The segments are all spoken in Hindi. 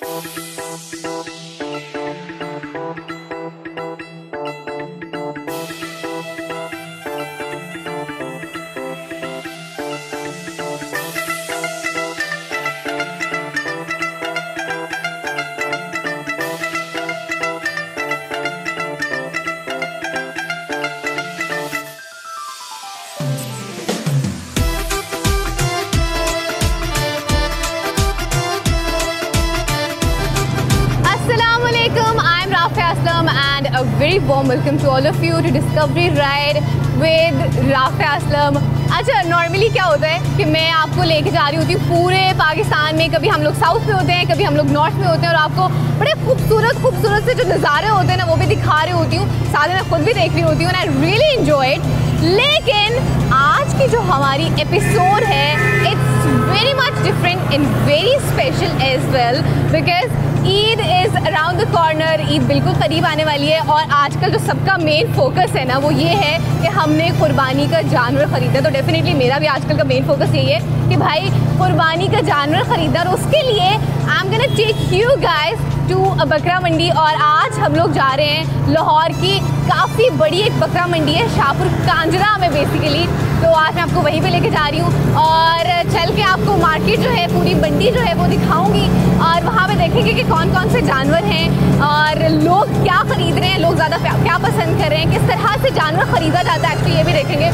A very warm welcome to all of you to Discovery Ride with Rafia Aslam. अच्छा, नॉर्मली क्या होता है कि मैं आपको लेके जा रही होती हूँ पूरे पाकिस्तान में। कभी हम लोग साउथ में होते हैं, कभी हम लोग नॉर्थ में होते हैं, और आपको बड़े खूबसूरत से जो नज़ारे होते हैं ना वो भी दिखा रही होती हूँ, साथ में मैं खुद भी देख रही होती हूँ। I really enjoy it. लेकिन आज की जो हमारी एपिसोड है, it's very much different and very special as well, because Eid is around the corner. Eid बिल्कुल करीब आने वाली है, और आजकल जो सबका मेन फोकस है ना वो ये है कि हमने कुर्बानी का जानवर ख़रीदा। तो डेफिनेटली मेरा भी आजकल का मेन फोकस यही है कि भाई कुर्बानी का जानवर ख़रीदा, और उसके लिए I am gonna take you guys to bakra mandi. और आज हम लोग जा रहे हैं लाहौर की काफ़ी बड़ी एक बकरा मंडी है, शाहपुर कांजरा में बेसिकली। तो आज मैं आपको वहीं पे लेके जा रही हूँ, और चल के आपको मार्केट जो है, पूरी मंडी जो है वो दिखाऊंगी, और वहाँ पे देखेंगे कि कौन कौन से जानवर हैं और लोग क्या ख़रीद रहे हैं, लोग ज़्यादा क्या पसंद कर रहे हैं, किस तरह से जानवर ख़रीदा जाता है एक्चुअली ये भी देखेंगे।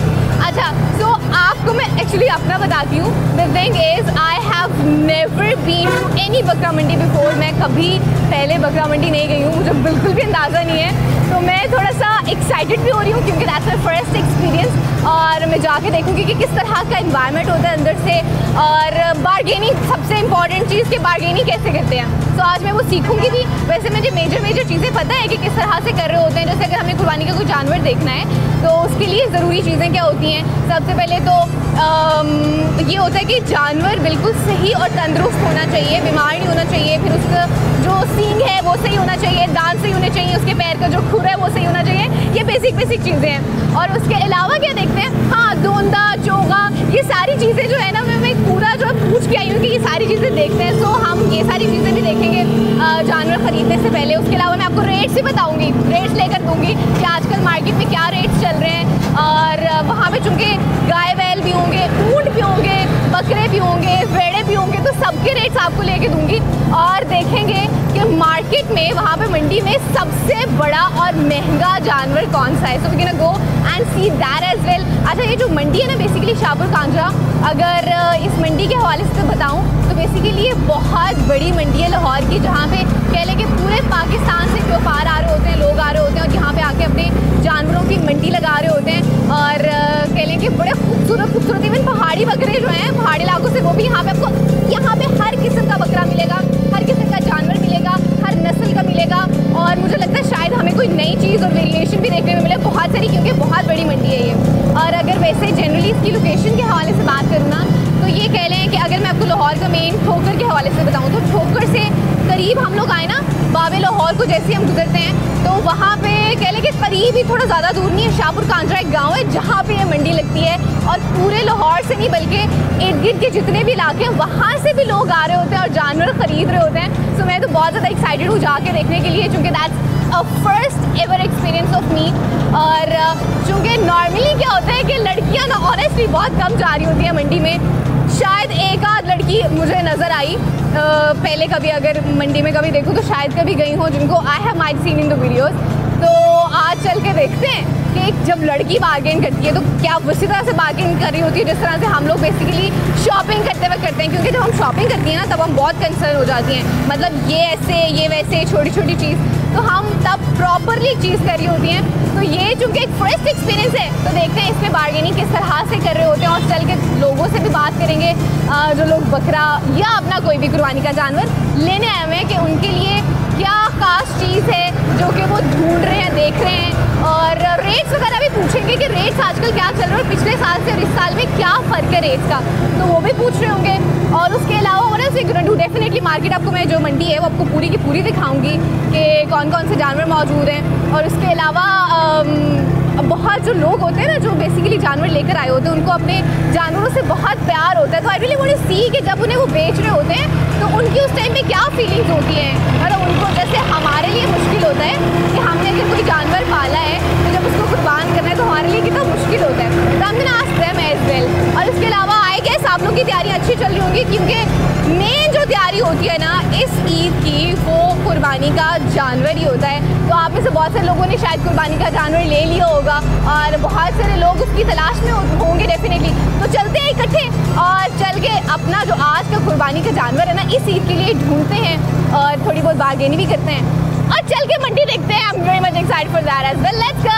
अच्छा, तो आपको मैं एक्चुअली अपना बताती हूँ। The thing is I have never been to any bakra mandi before. मैं कभी पहले बकरा मंडी नहीं गई हूँ, मुझे बिल्कुल भी अंदाज़ा नहीं है। तो मैं थोड़ा सा एक्साइटेड भी हो रही हूँ क्योंकि दैट्स माई फर्स्ट एक्सपीरियंस, और मैं जाके देखूँगी कि किस तरह का इन्वायरमेंट होता है अंदर से, और बार्गेनिंग सबसे इंपॉर्टेंट चीज़ कि बार्गेनिंग कैसे करते हैं। तो आज मैं वो सीखूंगी भी। वैसे मुझे मेजर चीज़ें पता है कि किस तरह से कर रहे होते हैं। जैसे अगर हमें कुर्बानी का कोई जानवर देखना है तो उसके लिए ज़रूरी चीज़ें क्या होती हैं। सबसे पहले तो ये होता है कि जानवर बिल्कुल सही और तंदुरुस्त होना चाहिए, बीमार नहीं होना चाहिए। फिर उसका जो सींग है वो सही होना चाहिए, दांत सही होने चाहिए, उसके पैर का जो खुर है वो सही होना चाहिए। ये बेसिक चीज़ें हैं। और उसके अलावा क्या देखते हैं, हाँ, दोंदा, चोगा, ये सारी चीज़ें जो है ना, मैं पूरा जो पूछ के आई हूँ कि ये सारी चीज़ें देखते हैं। सो हम ये सारी चीज़ें भी देखेंगे जानवर ख़रीदने से पहले। उसके अलावा मैं आपको रेट्स भी बताऊँगी, रेट्स लेकर दूँगी कि आजकल मार्केट में क्या रेट्स चल रहे हैं। और वहाँ पे चूँकि गाय बैल भी होंगे, ऊँट भी होंगे, बकरे भी होंगे, भेड़े भी होंगे, तो सबके रेट्स आपको लेके दूँगी। और देखेंगे कि मार्केट में, वहाँ पे मंडी में सबसे बड़ा और महंगा जानवर कौन सा है। So we can go and see that as well. अच्छा, ये जो मंडी है ना बेसिकली शाहपुर कांजरा, अगर इस मंडी के हवाले से बताऊँ तो बेसिकली ये बहुत बड़ी मंडी है लाहौर की, जहाँ पे कह लें कि पूरे पाकिस्तान से व्यापार आ रहे होते हैं, लोग आ रहे होते हैं, और यहाँ पे आके अपने जानवरों की मंडी लगा रहे होते हैं। और कह लें कि बड़े खूबसूरत इवन पहाड़ी बकरे जो हैं पहाड़ी इलाकों से, वो भी यहाँ पे आपको, यहाँ पे हर किस्म का बकरा मिलेगा, हर किस्म का जानवर मिलेगा, हर नस्ल का मिलेगा। और मुझे लगता है शायद हमें कोई नई चीज़ और वेरिएशन भी देखने को मिले बहुत सारी, क्योंकि बहुत बड़ी मंडी है ये। और अगर वैसे जनरली इसकी लोकेशन के हवाले से बात करूँ ना, तो ये कह लें कि अगर मैं आपको लाहौर का मेन ठोकर के हवाले से बताऊँ तो ठोकर से करीब हम लोग आए ना, बाबे लाहौर को जैसे हम गुजरते हैं तो वहाँ पे कह लें कि करीब ही, थोड़ा ज़्यादा दूर नहीं है, शाहपुर कांजरा एक गाँव है जहाँ पे ये मंडी लगती है। और पूरे लाहौर से नहीं बल्कि इर्द गिर्द के जितने भी इलाके हैं वहाँ से भी लोग आ रहे होते हैं और जानवर ख़रीद रहे होते हैं। सो मैं तो बहुत ज़्यादा एक्साइटेड हूँ जाके देखने के लिए, क्योंकि that's a first ever experience of me. और चूँकि नॉर्मली क्या होता है कि लड़कियाँ ना ऑनेस्टली बहुत कम जा रही होती हैं मंडी में। शायद एक आध लड़की मुझे नज़र आई पहले, कभी अगर मंडी में कभी देखूँ तो शायद कभी गई हो, जिनको I have might seen in the videos. तो आज चल के देखते हैं कि जब लड़की बार्गेन करती है तो क्या उसी तरह से बार्गेन कर रही होती है जिस तरह से हम लोग बेसिकली शॉपिंग करते वक्त करते हैं। क्योंकि जब हम शॉपिंग करती हैं ना तब हम बहुत कंसर्न हो जाती हैं, मतलब ये ऐसे ये वैसे छोटी छोटी चीज़, तो हम तब प्रॉपरली चीज़ कर रही होती हैं। तो ये चूँकि एक फर्स्ट एक्सपीरियंस है तो देखते हैं इसमें बार्गेनिंग किस तरह से कर रहे होते हैं। और चल के लोगों से भी बात करेंगे जो लोग बकरा या अपना कोई भी कुर्बानी का जानवर लेने आए हुए हैं, कि उनके लिए क्या खास चीज़ है जो कि वो ढूंढ रहे हैं, देख रहे हैं। और रेट्स वगैरह भी पूछेंगे कि रेट्स आजकल क्या चल रहा है और पिछले साल से और इस साल में क्या फ़र्क है रेट्स का, तो वो भी पूछ रहे होंगे। और उसके अलावा डेफिनेटली मार्केट आपको मैं जो मंडी है वो आपको पूरी की पूरी दिखाऊंगी कि कौन कौन से जानवर मौजूद हैं। और उसके अलावा बहुत जो लोग होते हैं ना जो बेसिकली जानवर लेकर आए होते हैं, उनको अपने जानवरों से बहुत प्यार होता है। तो I really want to see कि जब उन्हें वो बेच रहे होते हैं तो उनकी उस टाइम पे क्या फीलिंग्स होती हैं, मतलब उनको जैसे हमारे लिए मुश्किल होता है कि हमने अगर कोई जानवर पाला है तो जब उसको कुर्बान करना है तो हमारे लिए कितना मुश्किल होता है। तो हम ना आस्क देम एज वेल। और इसके अलावा आई गेस आप लोग की तैयारियाँ अच्छी चल रही होंगी, क्योंकि मेन जो तैयारी होती है ना इस ईद की वो कुर्बानी का जानवर ही होता है। तो आप में से बहुत सारे लोगों ने शायद कुर्बानी का जानवर ले लिया होगा और बहुत सारे लोग उसकी तलाश में होंगे डेफिनेटली। तो चलते हैं इकट्ठे और चल के अपना जो आज का कुर्बानी का जानवर है ना इस ईद के लिए ढूंढते हैं और थोड़ी बहुत बार्गेनी भी करते हैं और चल के मंडी देखते हैं। I am very much excited for that as well. Let's go.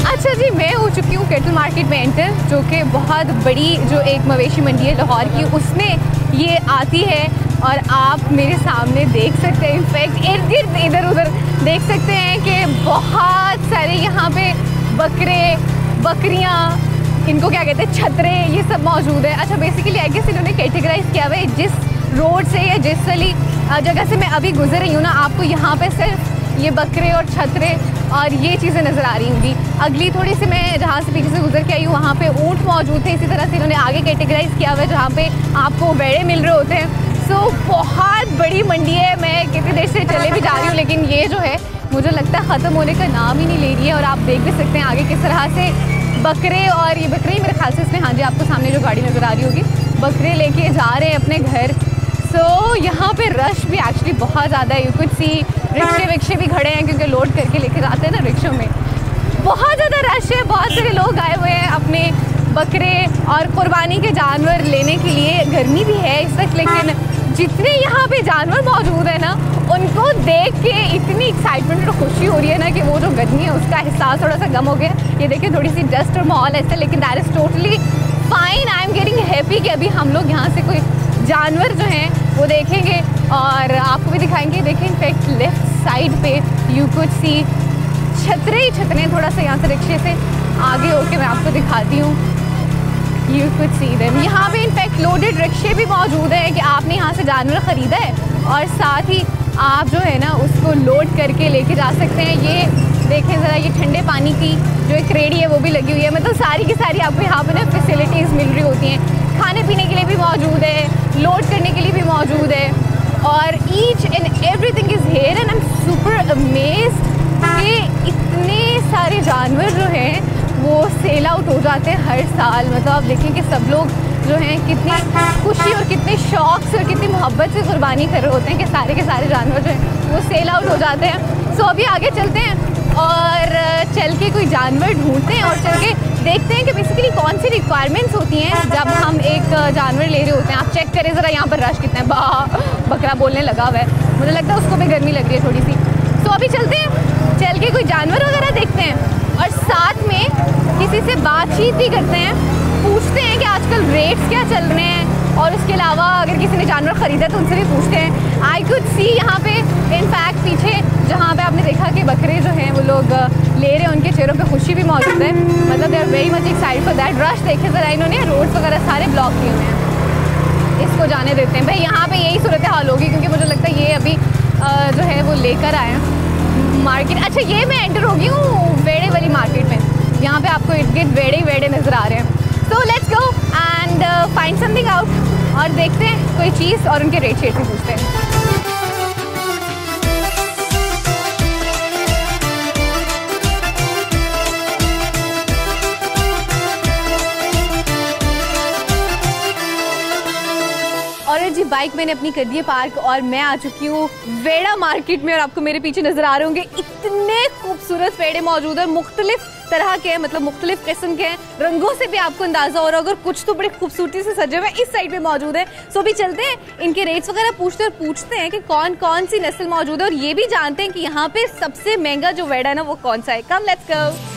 अच्छा जी, मैं हो चुकी हूँ कैटल मार्केट में एंटर, जो कि बहुत बड़ी जो एक मवेशी मंडी है लाहौर की, उसमें ये आती है। और आप मेरे सामने देख सकते हैं, इनफैक्ट इर्द गिर्द इधर उधर देख सकते हैं कि बहुत सारे यहाँ पे बकरे बकरियाँ, इनको क्या कहते हैं, छतरे, ये सब मौजूद है। अच्छा, बेसिकली आई गेस इन्होंने कैटेगराइज किया हुआ है जिस रोड से या जिस वाली जगह से मैं अभी गुजर रही हूँ ना, आपको यहाँ पे सिर्फ ये बकरे और छतरे और ये चीज़ें नज़र आ रही होंगी। अगली थोड़ी सी मैं जहाँ से पीछे से गुजर के आई हूँ वहाँ पे ऊँट मौजूद थे। इसी तरह से इन्होंने आगे कैटेगराइज किया हुआ है जहाँ पे आपको बेड़े मिल रहे होते हैं। सो बहुत बड़ी मंडी है। मैं कितनी देर से चले भी जा रही हूँ, लेकिन ये जो है मुझे लगता है ख़त्म होने का नाम ही नहीं ले रही है। और आप देख भी सकते हैं आगे किस तरह से बकरे, और ये बकरे मेरे ख्याल से इसमें, हाँ जी, आपको सामने जो गाड़ी नज़र आ रही होगी, बकरे लेके जा रहे हैं अपने घर। सो यहाँ पे रश भी एक्चुअली बहुत ज़्यादा है। यू कुड सी रिक्शे विक्शे भी खड़े हैं क्योंकि लोड करके लेके जाते हैं ना रिक्शों में। बहुत ज़्यादा रश है, बहुत सारे लोग आए हुए हैं अपने बकरे और कुर्बानी के जानवर लेने के लिए। गर्मी भी है इस वक्त, लेकिन जितने यहाँ पे जानवर मौजूद है ना उनको देख के इतनी एक्साइटमेंट और खुशी हो रही है ना कि वो जो गर्मी है उसका एहसास थोड़ा सा कम हो गया। ये देखिए थोड़ी सी डस्ट और माहौल ऐसा, लेकिन that is totally fine. I am getting happy कि अभी हम लोग यहाँ से कोई जानवर जो हैं वो देखेंगे और आपको भी दिखाएंगे। देखिए इनफैक्ट लेफ्ट साइड पे यू कुड सी छतरे ही छतरे। थोड़ा सा यहाँ से रिक्शे से आगे होके मैं आपको दिखाती हूँ। You could see them. यहाँ पे इनफैक्ट लोडेड रिक्शे भी मौजूद हैं कि आपने यहाँ से जानवर ख़रीदा है और साथ ही आप जो है ना उसको लोड करके लेके जा सकते हैं। ये देखें ज़रा, ये ठंडे पानी की जो एक रेडी है वो भी लगी हुई है। मतलब सारी की सारी आपको यहाँ पर ना फैसिलिटीज़ मिल रही होती हैं। खाने पीने के लिए भी मौजूद है, लोड करने के लिए भी मौजूद है, और each and everything is here. And I am super amazed कि इतने सारे जानवर जो हैं वो सेल आउट हो जाते हैं हर साल। मतलब आप देखें कि सब लोग जो हैं कितनी खुशी और कितने शौक से और कितनी मोहब्बत से कुर्बानी कर रहे होते हैं कि सारे के सारे जानवर जो हैं वो सेल आउट हो जाते हैं। सो अभी आगे चलते हैं और चल के कोई जानवर ढूंढते हैं और चल के देखते हैं कि बेसिकली कौन सी रिक्वायरमेंट्स होती हैं जब हम एक जानवर ले रहे होते हैं। आप चेक करें ज़रा यहाँ पर रश कितना है। बकरा बोलने लगा हुआ है, मुझे लगता है उसको भी गर्मी लग रही है थोड़ी सी। तो अभी चलते हैं, चल के कोई जानवर वगैरह देखते हैं और साथ में किसी से बातचीत भी करते हैं, पूछते हैं कि आजकल रेट्स क्या चल रहे हैं। और उसके अलावा अगर किसी ने जानवर ख़रीदा तो उनसे भी पूछते हैं। आई कुड सी यहाँ पे इनफैक्ट पीछे जहाँ पे आपने देखा कि बकरे जो हैं वो लोग ले रहे हैं, उनके चेहरों पे खुशी भी मौजूद है। मतलब they are very much excited for that. Rush देखे ज़रा, इन्होंने रोड्स वगैरह सारे ब्लॉक किए हुए हैं। इसको जाने देते हैं भाई। यहाँ पे यही सूरत हाल होगी क्योंकि मुझे लगता है ये अभी जो है वो लेकर आए हैं मार्केट। अच्छा, ये मैं एंटर हो गई हूँ वेड़े वाली मार्केट में। यहाँ पे आपको इर्द गिर्द वेड़े ही वेड़े नज़र आ रहे हैं। So let's go and find something out और देखते हैं कोई चीज़ और उनके रेट शेट भी पूछते हैं। और जी बाइक मैंने अपनी कर दी है पार्क और मैं आ चुकी हूँ वेड़ा मार्केट में। और आपको मेरे पीछे नजर आ रहे होंगे इतने खूबसूरत वेड़े मौजूद है, मुख्तलिफ तरह के, मतलब मुख्तलिफ किस्म के हैं, रंगों से भी आपको अंदाजा हो रहा होगा। कुछ तो बड़े खूबसूरती से सजे हुए इस साइड पे मौजूद है। सो भी चलते हैं, इनके रेट्स वगैरह पूछते हैं कि कौन कौन सी नस्ल मौजूद है और ये भी जानते हैं कि यहाँ पे सबसे महंगा जो वेड़ा है ना वो कौन सा है। Come let's go.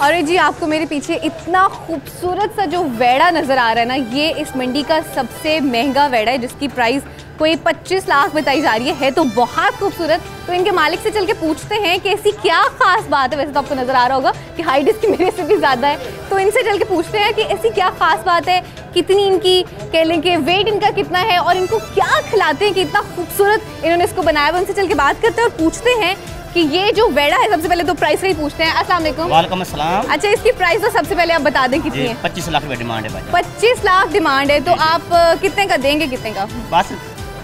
और जी आपको मेरे पीछे इतना खूबसूरत सा जो वेड़ा नज़र आ रहा है ना, ये इस मंडी का सबसे महंगा वेड़ा है जिसकी प्राइस कोई 25 लाख बताई जा रही है। तो बहुत खूबसूरत। तो इनके मालिक से चल के पूछते हैं कि ऐसी क्या खास बात है। वैसे तो आपको नज़र आ रहा होगा कि हाइट इसकी मेरे से भी ज़्यादा है, तो इनसे चल के पूछते हैं कि ऐसी क्या खास बात है, कितनी इनकी कह लें कि वेट इनका कितना है और इनको क्या खिलाते हैं कि इतना खूबसूरत इन्होंने इसको बनाया हुआ। उनसे चल के बात करते हैं और पूछते हैं कि ये जो वेड़ा है, सबसे पहले तो प्राइस का ही पूछते हैं। अस्सलाम वालेकुम। वालेकुम अस्सलाम। अच्छा, इसकी प्राइस तो सबसे पहले आप बता दें कितनी है? 25 लाख की डिमांड है भाई। 25 लाख डिमांड है, तो आप कितने का देंगे, कितने का? बस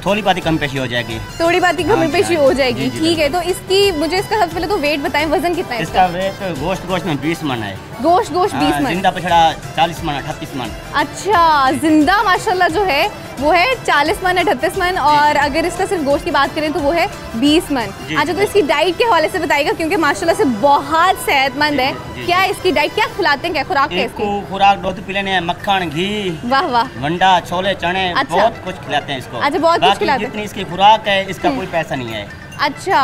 थोड़ी बात ही कम पेशी हो जाएगी। थोड़ी बात ही कम पेशी हो जाएगी, ठीक है। तो इसकी मुझे इसका सबसे पहले तो वेट बताएं, वजन कितना है इसका? वेट गोश्त में 20 मन है। गोश्त 20 मन। जिंदा पछड़ा 40 मन 38 मन। अच्छा, जिंदा माशाल्लाह जो है वो है 40 मन 38 मन, और अगर इसका सिर्फ गोश्त की बात करें तो वो है 20 मन। अच्छा, तो इसकी डाइट के हवाले से बताइएगा क्योंकि माशाल्लाह से बहुत सेहतमंद है। क्या इसकी डाइट, क्या खिलाते हैं, क्या खुराक है इसकी? खुराक दूध पिलाने हैं, मक्खन, घी, वाह वाह, वंडा, छोले, चने, बहुत कुछ खिलाते हैं इसको। अच्छा, बहुत कुछ खिलाते हैं। जितनी इसकी खुराक है इसका कोई पैसा नहीं है। अच्छा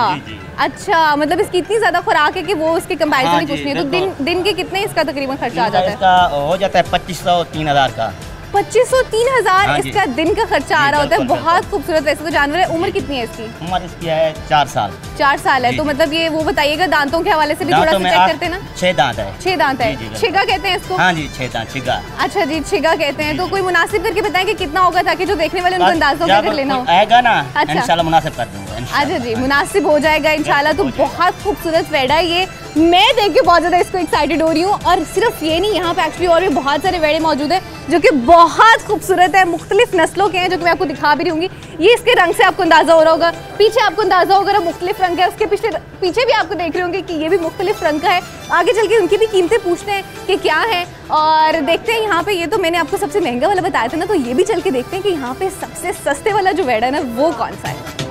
अच्छा, मतलब इसकी इतनी ज्यादा खुराक है कि वो उसके कंपैरिजन में कुछ नहीं है। तो दिन के कितने इसका तकरीबन खर्चा आ जाता है? इसका हो जाता है 2500-3000 का। 2500-3000 इसका दिन का खर्चा आ रहा होता है। बहुत खूबसूरत वैसे तो जानवर है। उम्र कितनी है इसकी? उम्र इसकी है 4 साल। 4 साल है। तो मतलब ये वो बताइएगा, दांतों के हवाले से भी थोड़ा सा चेक करते हैं ना। 6 दांत है। 6 दांत है। छिगा कहते हैं इसको? हाँ जी, 6 दांत छिगा। अच्छा जी, छिगा कहते हैं। तो कोई मुनासिब करके बताएं कि कितना होगा ताकि जो देखने वाले उनको अंदाजा कर लेना हो। आएगा ना, अच्छा, इंशाल्लाह मुनासिब कर दूंगा। अच्छा जी, मुनासिब हो जाएगा इंशाल्लाह। तो बहुत खूबसूरत वेड़ा है ये, मैं देख के बहुत ज़्यादा इसको एक्साइटेड हो रही हूँ। और सिर्फ ये नहीं, यहाँ पे एक्चुअली और भी बहुत सारे वेड़े मौजूद हैं जो कि बहुत खूबसूरत है, मुख्तलिफ नस्लों के हैं, जो कि मैं आपको दिखा भी रही हूँगी। ये इसके रंग से आपको अंदाज़ा हो रहा होगा, पीछे आपको अंदाज़ा होगा मुख्तलिफ रंग है, उसके पीछे भी आपको देख रहे होंगे कि ये भी मुख्तलिफ रंग का है। आगे चल के उनकी भी कीमतें पूछते हैं कि क्या है और देखते हैं यहाँ पे। ये तो मैंने आपको सबसे महंगा वाला बताया था ना, तो ये भी चल के देखते हैं कि यहाँ पे सबसे सस्ते वाला जो वेड़ा है ना वो कौन सा है।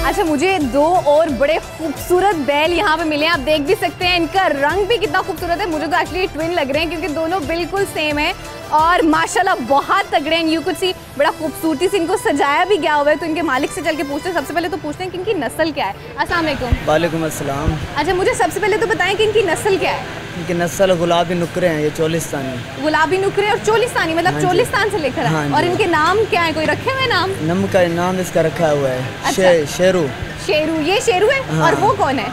अच्छा, मुझे 2 और बड़े खूबसूरत बैल यहाँ पे मिले हैं। आप देख भी सकते हैं, इनका रंग भी कितना खूबसूरत है। मुझे तो एक्चुअली ट्विन लग रहे हैं क्योंकि दोनों बिल्कुल सेम है और माशाल्लाह बहुत तगड़े हैं। यू कुड सी, बड़ा खूबसूरती से इनको सजाया भी गया हुआ है। तो इनके मालिक से चल के पूछते हैं। सबसे पहले तो पूछते हैं कि इनकी नस्ल क्या है। अस्सलाम वालेकुम। वालेकुम अस्सलाम। अच्छा, मुझे सबसे पहले तो बताएं कि इनकी नस्ल क्या है? इनकी नस्ल गुलाबी नुकरे हैं, ये चोलिस्तानी। गुलाबी नुकरे और चोलिस्तानी, मतलब चोलिस्तान से लेकर हाँ, और इनके नाम क्या है, कोई रखे हुए नाम? का नाम इसका रखा हुआ है। अच्छा। शेरू। शेरू, ये शेरू है। हाँ। और वो कौन है?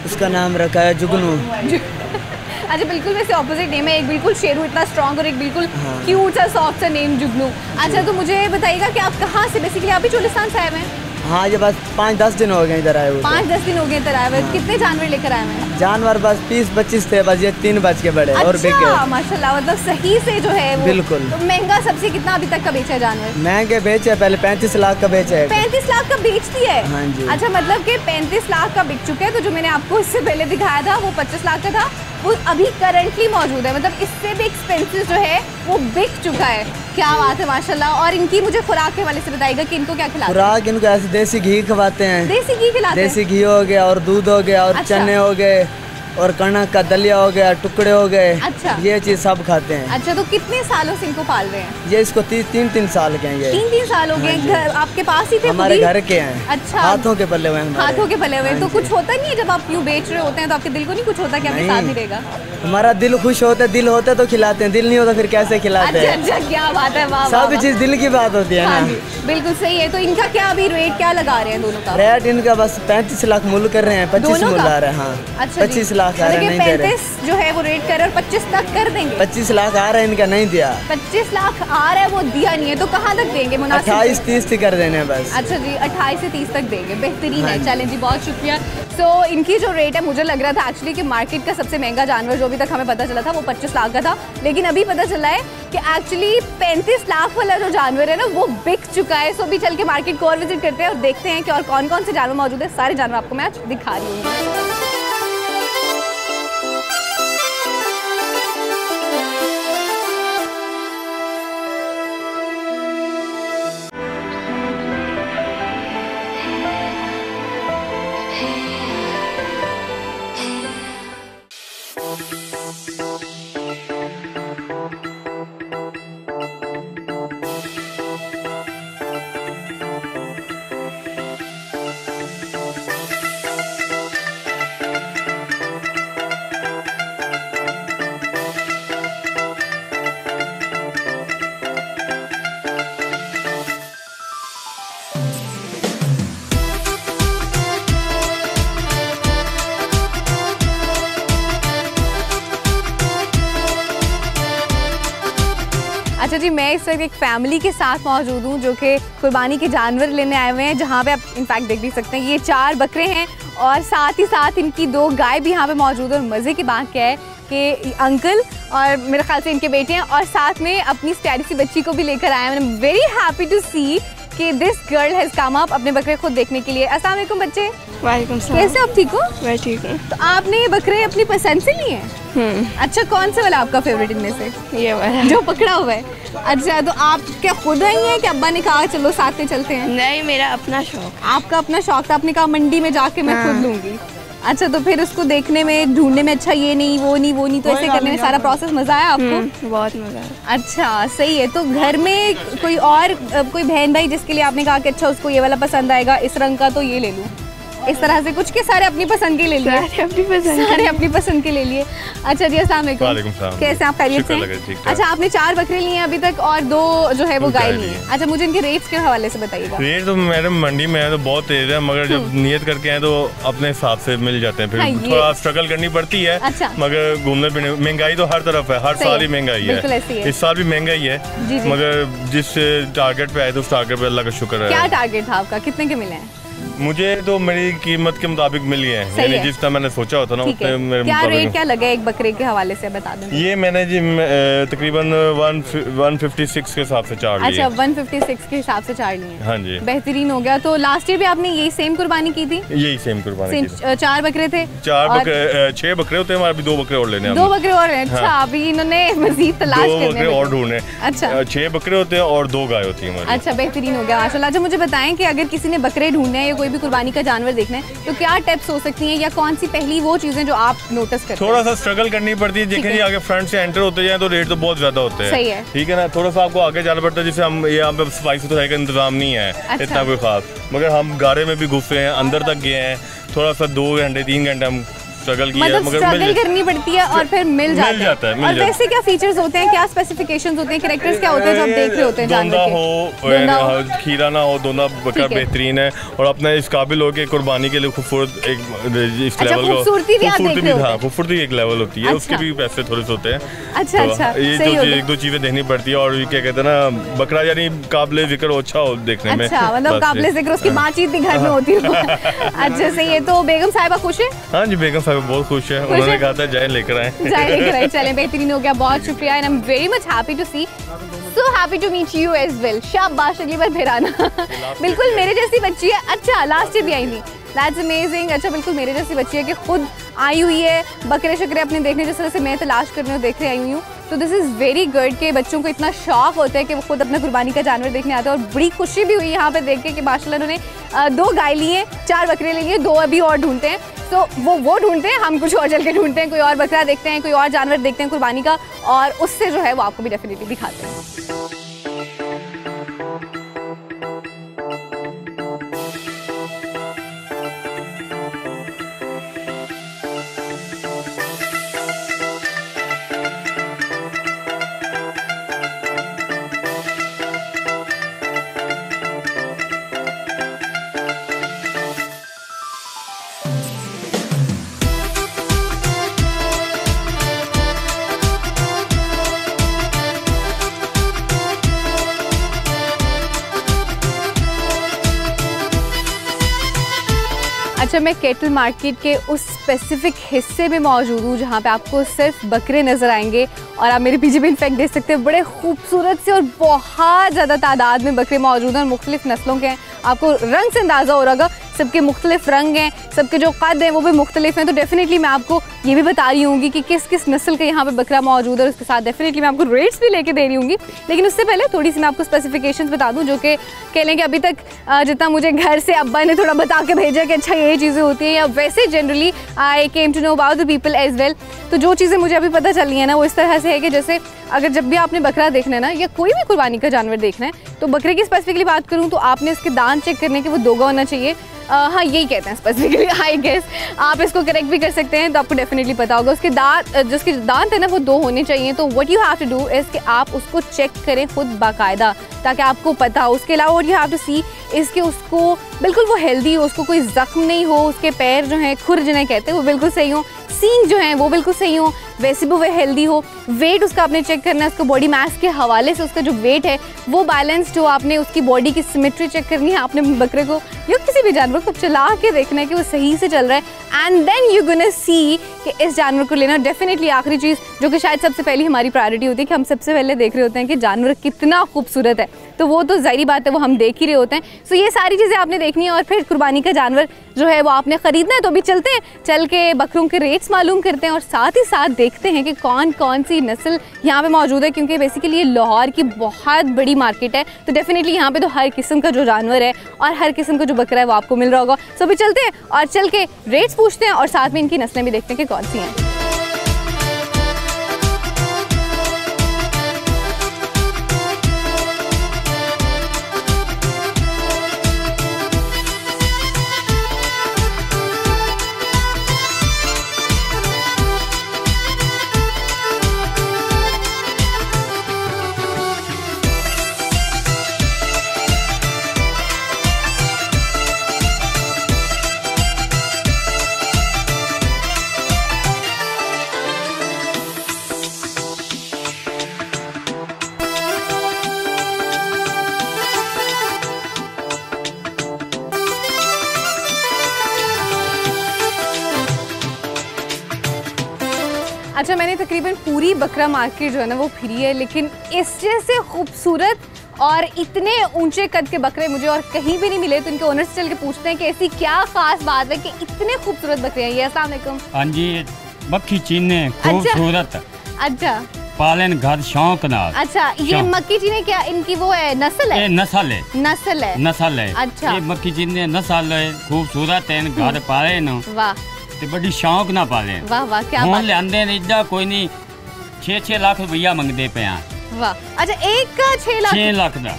उसका नाम रखा है जुगनू। अच्छा, बिल्कुल वैसे ऑपोजिट नेम है, एक बिल्कुल शेरू इतना स्ट्रॉन्ग और एक बिल्कुल क्यूट सा सॉफ्ट सा नेम जुगनू। अच्छा, तो मुझे बताइएगा कि आप कहाँ से, बेसिकली आप भी चोलिस्तान से आए हुए हैं? हाँ, ये बस 5-10 दिन हो गए इधर आए हुए। 5-10 दिन हो गए इधर आए हुए। कितने जानवर लेकर आए हैं? जानवर बस 20-25 थे, बस ये 3 बच के बड़े। और बिक गए माशाल्लाह, मतलब सही से जो है वो। बिल्कुल। तो महंगा सबसे कितना अभी तक का बेचा है जानवर? महंगे बेचे, पहले 35 लाख का बेचा है। 35 लाख का बेच दिया है? हाँ जी। अच्छा, मतलब कि 35 लाख का बिक चुका है। तो जो मैंने आपको इससे पहले दिखाया था वो 25 लाख का था, वो अभी करंटली मौजूद है, मतलब इससे भी एक्सपेंसिव जो है वो बिक चुका है। क्या बात है माशाल्लाह। और इनकी मुझे खुराक के वाले से बताइएगा कि इनको क्या खिलाते हैं? खुराक इनको ऐसे देसी घी खवाते हैं। देसी घी खिलाते हैं? देसी घी हो गया और दूध हो गया और अच्छा। चने हो गए और कणक का दलिया हो गया, टुकड़े हो गए। अच्छा। ये चीज सब खाते हैं। अच्छा, तो कितने सालों से इनको पाल रहे हैं? ये इसको 3 साल के हैं। ये 3 साल हो गए। घर आपके पास ही थे? हमारे घर के हैं। अच्छा, हाथों के पले हुए हैं। हाथों के पले हुए। तो कुछ होता नहीं है जब आप यूँ बेच रहे होते हैं तो आपके दिल को नहीं कुछ होता कि आपके साथ नहीं रहेगा? हमारा दिल खुश होता है, दिल होता है तो खिलाते हैं, दिल नहीं होता फिर कैसे खिलाते हैं? अच्छा, क्या बात है, वाह। सब चीज दिल की बात होती है ना। बिल्कुल सही है। तो इनका क्या अभी रेट क्या लगा रहे हैं दोनों का? रेट इनका बस 35 लाख मूल कर रहे हैं, 25 मूल आ रहा है। हाँ, अच्छा, 25 लाख आ रहे हैं, नहीं दे रहे। 35 जो है वो रेट कर रहे हैं, 25 तक कर देंगे। 25 लाख आ रहा है, इनका नहीं दिया। 25 लाख आ रहा है, वो दिया नहीं है, तो कहाँ तक देंगे? मुनासिब 28-30 कर देने बस। अच्छा जी, 28 से 30 तक देंगे, बेहतरीन है। चैलेंज जी, बहुत शुक्रिया। सो इनकी जो रेट है, मुझे लग रहा था एक्चुअली कि मार्केट का सबसे महंगा जानवर जो अभी तक हमें पता चला था वो 25 लाख का था, लेकिन अभी पता चला है कि एक्चुअली 35 लाख वाला जो जानवर है ना वो बिक चुका है। सो अभी चल के मार्केट को और विजिट करते हैं और देखते हैं कि और कौन कौन से जानवर मौजूद है। सारे जानवर आपको मैं आज दिखा रही हूँ। अच्छा जी, मैं इस वक्त एक फैमिली के साथ मौजूद हूँ जो कि कुर्बानी के जानवर लेने आए हुए हैं, जहाँ पे आप इनफैक्ट देख भी सकते हैं ये 4 बकरे हैं और साथ ही साथ इनकी 2 गाय भी यहाँ पे मौजूद है। और मज़े की बात क्या है कि अंकल और मेरे ख्याल से इनके बेटे हैं और साथ में अपनी प्यारी सी बच्ची को भी लेकर आए हैं। I am very happy to see कि this girl has come up अपने बकरे खुद देखने के लिए। अस्सलाम वालेकुम बच्चे। वालेकुम सलाम। कैसे आप, ठीक हो? मैं ठीक हूँ। तो आपने ये बकरे अपनी पसंद से लिए हैं? अच्छा, कौन से वाला आपका फेवरेट इनमें से? ये वाला जो पकड़ा हुआ है। अच्छा, तो आप क्या खुद आई हैं कि अब्बा ने कहा चलो साथ में चलते हैं? नहीं, मेरा अपना शौक। आपका अपना शौक था, आपने कहा मंडी में जाके मैं खुद लूंगी। अच्छा, तो फिर उसको देखने में, ढूंढने में, अच्छा ये नहीं वो नहीं वो नहीं, तो ऐसे करने में सारा प्रोसेस मजा आया आपको? बहुत मजा आया। अच्छा, सही है। तो घर में कोई बहन भाई जिसके लिए आपने कहा कि अच्छा उसको ये वाला पसंद आएगा, इस रंग का तो ये ले लूँ, इस तरह से कुछ के सारे अपनी पसंद के ले लिए? सारे अपनी पसंद के ले लिए। अच्छा जी, अस्सलाम वालेकुम। कैसे आप, खैरियत से? अच्छा, आपने 4 बकरे लिए हैं अभी तक और 2 जो है वो गाय लिए हैं। अच्छा, मुझे इनके रेट्स के हवाले से बताइएगा। रेट तो मैडम मंडी में है तो बहुत तेज है, मगर जब नियत करके आए तो अपने हिसाब से मिल जाते हैं। फिर थोड़ा स्ट्रगल करनी पड़ती है। अच्छा। मगर घूमने फिरने, महंगाई तो हर तरफ है, हर साल ही महंगाई है। इस साल भी महंगाई है, मगर जिस टारगेट पे आए तो उस टारगेट पे अल्लाह का शुक्र है। क्या टारगेट था आपका, कितने के मिले हैं? मुझे तो मेरी कीमत के मुताबिक मिल गए हैं, यानी जिस तरह मैंने सोचा होता ना उतने मेरे क्या रेट क्या लगा एक बकरे के हवाले से बता दें? ये मैंने जी तकरीबन 156 के हिसाब से 4 लिए। अच्छा, 156 के हिसाब से 4 लिए। हाँ जी, बेहतरीन हो गया। तो लास्ट ईयर भी आपने यही सेम कुर्बानी की थी? यही सेम कुर्बानी की थी। 4 बकरे थे? 6 बकरे होते हैं हमारे, 2 बकरे और लेने हैं। 2 बकरे और हैं। अच्छा, अभी इन्होंने मजीद तलाश करने 2 बकरे और ढूंढने। अच्छा, 6 बकरे होते हैं और 2 गाय होती है हमारी। अच्छा, बेहतरीन हो गया माशाल्लाह। अच्छा, मुझे बताएं कि अगर किसी ने बकरे ढूंढने हैं या कोई भी कुर्बानी का जानवर देखना है तो क्या टिप्स हो सकती हैं या कौन सी पहली वो चीजें जो आप नोटिस करते हैं? थोड़ा सा स्ट्रगल करनी पड़ती है। देखें जी, आगे फ्रंट से एंटर होते जाए तो रेट तो बहुत ज्यादा होते हैं। सही है, ठीक है ना। थोड़ा सा आपको आगे जाना पड़ता है, जैसे हम यहाँ पे स्पाइसी तो का इंतजाम नहीं है। अच्छा। इतना कोई खास, मगर हम गारे में भी घुसे हैं, अंदर तक गए हैं, थोड़ा सा 2 घंटे 3 घंटे हम स्ट्रगल किया, मतलब स्ट्रगल करनी पड़ती है और फिर मिल जाता है। और वैसे क्या फीचर्स होते हैं, क्या स्पेसिफिकेशंस होते हैं, कैरेक्टर्स क्या होते हैं जो आप देख रहे होते हैं जानवर के? दोंदा हो, खीरा ना हो, दोंदा बकरा बेहतरीन है और अपना इस काबिल हो के कुर्बानी के लिए खूबसूरत एक इस लेवल का खूबसूरती एक लेवल होती है, उसके भी पैसे थोड़े से होते हैं। अच्छा अच्छा, ये 1-2 चीजें देखनी पड़ती है। और क्या कहते हैं ना, बकरा यानी काबिले जिक्र अच्छा हो देखने में। अच्छा, मतलब काबिले जिक्र, उसकी बातचीत भी घर में होती है। अच्छा, सही है। तो बेगम साहिबा खुश है? हाँ जी, बेगम साहिबा बहुत खुश है। उन्होंने कहा था जाए लेकर आए। चलें, बेहतरीन हो गया, बहुत शुक्रिया। And I am very much happy to see, so happy to meet you as well. शाबाश, अगली बार फिर आना। बिल्कुल मेरे जैसी बच्ची है। अच्छा, लास्ट ईयर भी आई थी, दैट्स अमेजिंग। अच्छा, बिल्कुल मेरे जैसी बच्ची है कि खुद आई हुई है बकरे शकरे अपने देखने, जिस तरह से मैं तलाश करने और देख रही आई हुई हूँ। तो दिस इज़ वेरी गुड कि बच्चों को इतना शौक होता है कि वो खुद अपना कुर्बानी का जानवर देखने आते हैं। और बड़ी खुशी भी हुई यहाँ पे देख के कि माशाल्लाह उन्होंने 2 गाय लिए, 4 बकरे लिए, 2 अभी और ढूंढते हैं। तो वो ढूंढते हैं, हम कुछ और चल के ढूंढते हैं, कोई और बकरा देखते हैं, कोई और जानवर देखते हैं कुर्बानी का, और उससे जो है वो आपको भी डेफिनेटली दिखाते हैं। अच्छा, मैं केटल मार्केट के उस स्पेसिफिक हिस्से में मौजूद हूँ जहाँ पे आपको सिर्फ बकरे नज़र आएंगे और आप मेरे पीछे भी इनफैक्ट देख सकते हैं बड़े खूबसूरत से और बहुत ज़्यादा तादाद में बकरे मौजूद हैं और मुख्तलिफ नस्लों के हैं। आपको रंग से अंदाज़ा हो रहा होगा, सबके मुख्तलिफ रंग हैं, सबके जो कद हैं वो भी मुख्तलिफ हैं। तो डेफिनेटली मैं आपको ये भी बता रही हूँगी कि किस किस नस्ल का यहाँ पे बकरा मौजूद है, और उसके साथ डेफिनेटली मैं आपको रेट्स भी लेके दे रही हूँगी। लेकिन उससे पहले थोड़ी सी मैं आपको स्पेसिफिकेशंस बता दूँ, जो कि कह लें कि अभी तक जितना मुझे घर से अब्बा ने थोड़ा बता के भेजा कि अच्छा ये चीज़ें होती हैं, या वैसे generally I came to know about the people as well. तो जो चीज़ें मुझे अभी पता चली है ना, वो इस तरह से है कि जैसे अगर जब भी आपने बकरा देखना है ना, या कोई भी कुर्बानी का जानवर देखना है, तो बकरे की स्पेसिफिकली बात करूँ तो आपने इसके दांत चेक करने के वो दोगा होना चाहिए। हाँ, यही कहते हैं स्पेसिफिकली, आई गेस। आप इसको करेक्ट भी कर सकते हैं, तो आपको डेफिनेटली पता होगा। उसके दांत, जिसके दांत है ना, वो 2 होने चाहिए। तो what you have to do is कि आप उसको चेक करें खुद बाकायदा, ताकि आपको पता हो। उसके अलावा व्हाट यू हैव टू सी इसके उसको बिल्कुल वो हेल्दी हो, उसको कोई ज़ख्म नहीं हो, उसके पैर जो हैं, खुर जिन्हें कहते हैं, वो बिल्कुल सही हो, सींग जो हैं वो बिल्कुल सही हो, वैसे भी वो हेल्दी हो। वेट उसका आपने चेक करना है, उसका बॉडी मास के हवाले से उसका जो वेट है वो बैलेंस्ड हो। आपने उसकी बॉडी की सिमेट्री चेक करनी है। आपने बकरे को या किसी भी जानवर को चला के देखना है कि वो सही से चल रहा है, and then you gonna see कि इस जानवर को लेना। डेफिनेटली आखिरी चीज़ जो कि शायद सबसे पहली हमारी प्रायोरिटी होती है कि हम सबसे पहले देख रहे होते हैं कि जानवर कितना खूबसूरत है, तो वो तो ज़ाहिर बात है वो हम देख ही रहे होते हैं। सो ये सारी चीज़ें आपने देखनी है। और फिर कुर्बानी का जानवर जो है वो आपने ख़रीदना है, तो अभी चलते हैं, चल के बकरों के रेट्स मालूम करते हैं और साथ ही साथ देखते हैं कि कौन कौन सी नस्ल यहाँ पे मौजूद है, क्योंकि बेसिकली ये लाहौर की बहुत बड़ी मार्केट है। तो डेफिनेटली यहाँ पे तो हर किस्म का जो जानवर है और हर किस्म का जो बकरा है वो आपको मिल रहा होगा। सो अभी चलते हैं और चल के रेट्स पूछते हैं और साथ में इनकी नस्लें भी देखते हैं कि कौन सी हैं। अच्छा, मैंने तकरीबन पूरी बकरा मार्केट जो है ना वो फिरी है, लेकिन इस जैसे खूबसूरत और इतने ऊंचे कद के बकरे मुझे और कहीं भी नहीं मिले। तो इनके ओनर से चल के पूछते हैं कि ऐसी क्या खास बात है कि इतने खूबसूरत बकरे हैं ये। अस्सलाम वालेकुम। हाँ जी, मक्खी चीने खूबसूरत। अच्छा, पालन घर शौक नाल। अच्छा, ये मक्खी चीने क्या इनकी वो है, नस्ल है? नस्ल है, नस्ल है, नस्ल है। अच्छा, ये मक्खी चीने नस्ल है, खूबसूरत है, घर पाले न। वाह, ते बड़ी शौक ना पाले। वाह वाह, क्या बात। लियांदे ने इदा कोई नहीं 6-6 लाख रुपया मंगदे पे। वाह, अच्छा, एक का 6 लाख? 6 लाख दा